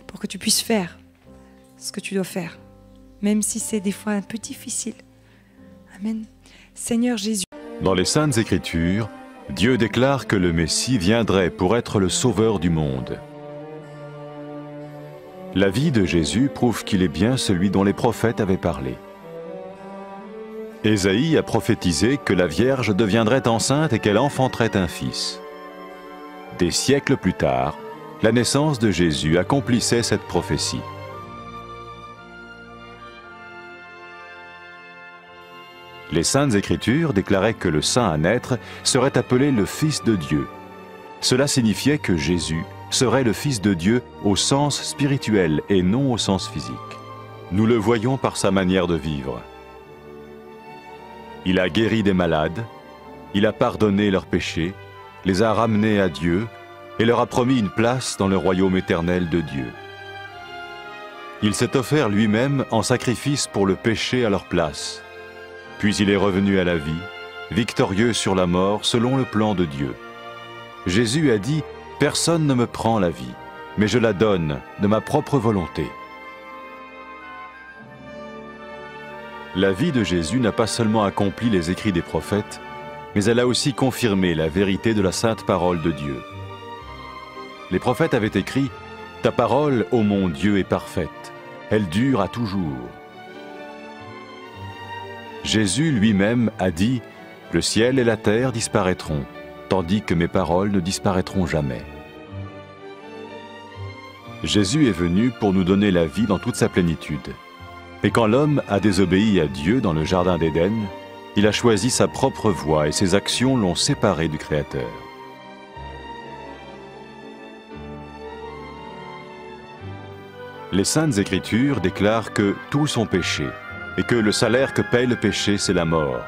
Speaker 2: pour que tu puisses faire ce que tu dois faire, même si c'est des fois un peu difficile. Amen. Seigneur Jésus.
Speaker 3: Dans les Saintes Écritures, Dieu déclare que le Messie viendrait pour être le sauveur du monde. La vie de Jésus prouve qu'il est bien celui dont les prophètes avaient parlé. Ésaïe a prophétisé que la Vierge deviendrait enceinte et qu'elle enfanterait un fils. Des siècles plus tard, la naissance de Jésus accomplissait cette prophétie. Les Saintes Écritures déclaraient que le saint à naître serait appelé le Fils de Dieu. Cela signifiait que Jésus serait le Fils de Dieu au sens spirituel et non au sens physique. Nous le voyons par sa manière de vivre. Il a guéri des malades, il a pardonné leurs péchés, les a ramenés à Dieu et leur a promis une place dans le royaume éternel de Dieu. Il s'est offert lui-même en sacrifice pour le péché à leur place. Puis il est revenu à la vie, victorieux sur la mort selon le plan de Dieu. Jésus a dit « Personne ne me prend la vie, mais je la donne de ma propre volonté ». La vie de Jésus n'a pas seulement accompli les écrits des prophètes, mais elle a aussi confirmé la vérité de la sainte parole de Dieu. Les prophètes avaient écrit « Ta parole, ô mon Dieu, est parfaite, elle dure à toujours ». Jésus lui-même a dit « Le ciel et la terre disparaîtront, tandis que mes paroles ne disparaîtront jamais ». Jésus est venu pour nous donner la vie dans toute sa plénitude. Et quand l'homme a désobéi à Dieu dans le jardin d'Éden, il a choisi sa propre voie et ses actions l'ont séparé du Créateur. Les Saintes Écritures déclarent que tous ont péché et que le salaire que paye le péché, c'est la mort.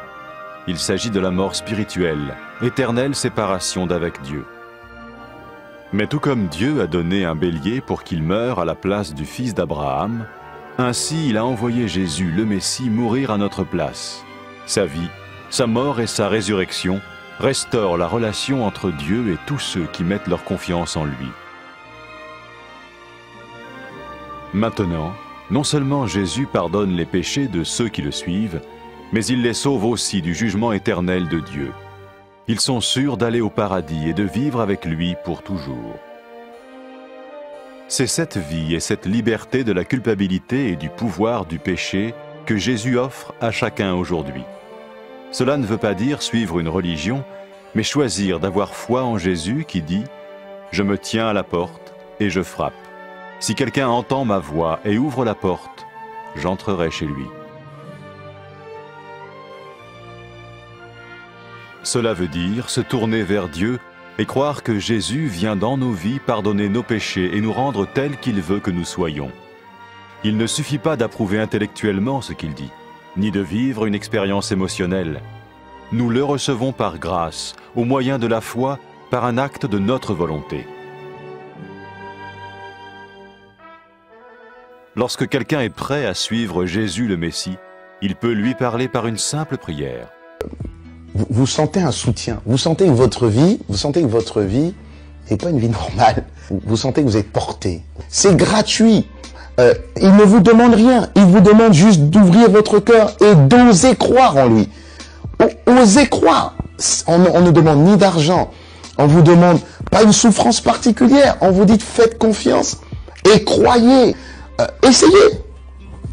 Speaker 3: Il s'agit de la mort spirituelle, éternelle séparation d'avec Dieu. Mais tout comme Dieu a donné un bélier pour qu'il meure à la place du fils d'Abraham, ainsi il a envoyé Jésus, le Messie, mourir à notre place. Sa vie, sa mort et sa résurrection restaurent la relation entre Dieu et tous ceux qui mettent leur confiance en lui. Maintenant, non seulement Jésus pardonne les péchés de ceux qui le suivent, mais il les sauve aussi du jugement éternel de Dieu. Ils sont sûrs d'aller au paradis et de vivre avec lui pour toujours. C'est cette vie et cette liberté de la culpabilité et du pouvoir du péché que Jésus offre à chacun aujourd'hui. Cela ne veut pas dire suivre une religion, mais choisir d'avoir foi en Jésus qui dit « Je me tiens à la porte et je frappe. Si quelqu'un entend ma voix et ouvre la porte, j'entrerai chez lui. » Cela veut dire se tourner vers Dieu et croire que Jésus vient dans nos vies pardonner nos péchés et nous rendre tels qu'il veut que nous soyons. Il ne suffit pas d'approuver intellectuellement ce qu'il dit, ni de vivre une expérience émotionnelle. Nous le recevons par grâce, au moyen de la foi, par un acte de notre volonté. Lorsque quelqu'un est prêt à suivre Jésus le Messie, il peut lui parler par une simple prière.
Speaker 4: Vous sentez un soutien, vous sentez que votre vie n'est pas une vie normale. Vous sentez que vous êtes porté. C'est gratuit. Il ne vous demande rien. Il vous demande juste d'ouvrir votre cœur et d'oser croire en lui. Osez croire. On ne demande ni d'argent. On vous demande pas une souffrance particulière. On vous dit faites confiance et croyez. Essayez.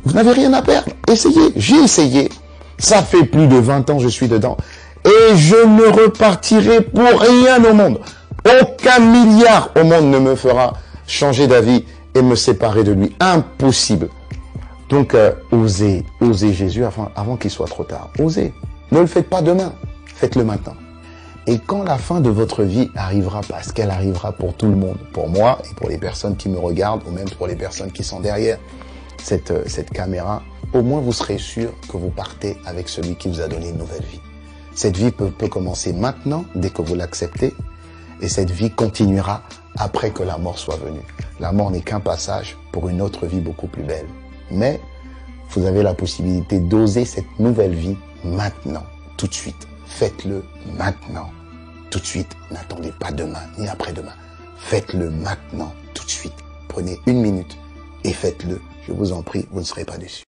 Speaker 4: Vous n'avez rien à perdre. Essayez. J'ai essayé. Ça fait plus de 20 ans que je suis dedans. Et je ne repartirai pour rien au monde. Aucun milliard au monde ne me fera changer d'avis et me séparer de lui. Impossible. Donc, osez Jésus avant qu'il soit trop tard. Osez. Ne le faites pas demain. Faites-le maintenant. Et quand la fin de votre vie arrivera, parce qu'elle arrivera pour tout le monde, pour moi et pour les personnes qui me regardent, ou même pour les personnes qui sont derrière cette caméra, au moins vous serez sûr que vous partez avec celui qui vous a donné une nouvelle vie. Cette vie peut commencer maintenant, dès que vous l'acceptez, et cette vie continuera après que la mort soit venue. La mort n'est qu'un passage pour une autre vie beaucoup plus belle. Mais vous avez la possibilité d'oser cette nouvelle vie maintenant, tout de suite. Faites-le maintenant, tout de suite. N'attendez pas demain, ni après-demain. Faites-le maintenant, tout de suite. Prenez 1 minute et faites-le. Je vous en prie, vous ne serez pas déçus.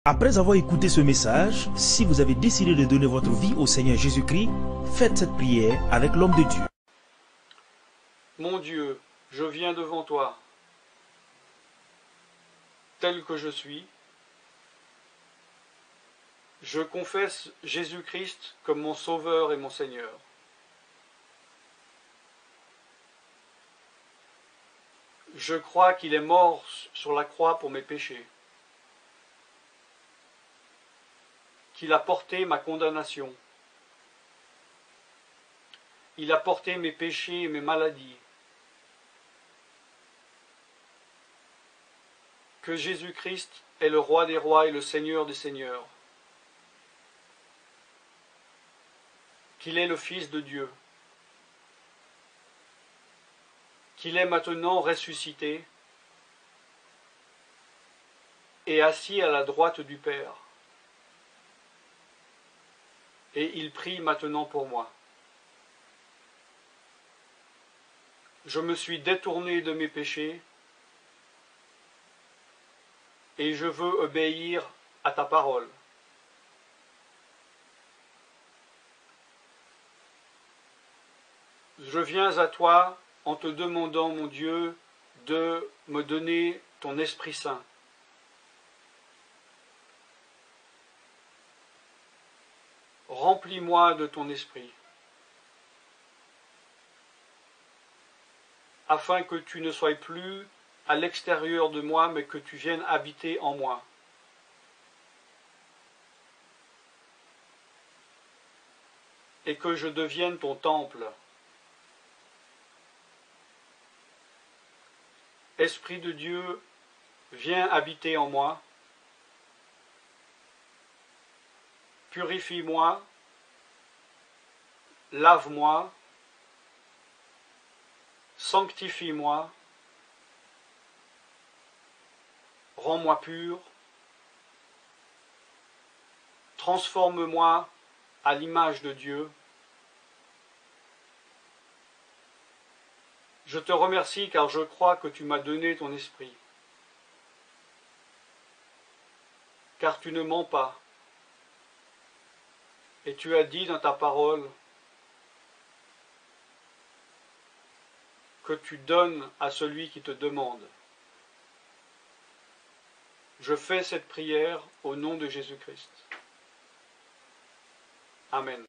Speaker 5: Après avoir écouté ce message, si vous avez décidé de donner votre vie au Seigneur Jésus-Christ, faites cette prière avec l'homme de Dieu.
Speaker 6: Mon Dieu, je viens devant toi, tel que je suis. Je confesse Jésus-Christ comme mon Sauveur et mon Seigneur. Je crois qu'il est mort sur la croix pour mes péchés, qu'il a porté ma condamnation. Il a porté mes péchés et mes maladies. Que Jésus-Christ est le roi des rois et le Seigneur des seigneurs. Qu'il est le Fils de Dieu. Qu'il est maintenant ressuscité et assis à la droite du Père. Et il prie maintenant pour moi. Je me suis détourné de mes péchés et je veux obéir à ta parole. Je viens à toi en te demandant, mon Dieu, de me donner ton Esprit Saint. Remplis-moi de ton Esprit, afin que tu ne sois plus à l'extérieur de moi, mais que tu viennes habiter en moi. Et que je devienne ton temple. Esprit de Dieu, viens habiter en moi. Purifie-moi, lave-moi, sanctifie-moi, rends-moi pur, transforme-moi à l'image de Dieu. Je te remercie car je crois que tu m'as donné ton esprit, car tu ne mens pas. Et tu as dit dans ta parole que tu donnes à celui qui te demande. Je fais cette prière au nom de Jésus-Christ. Amen.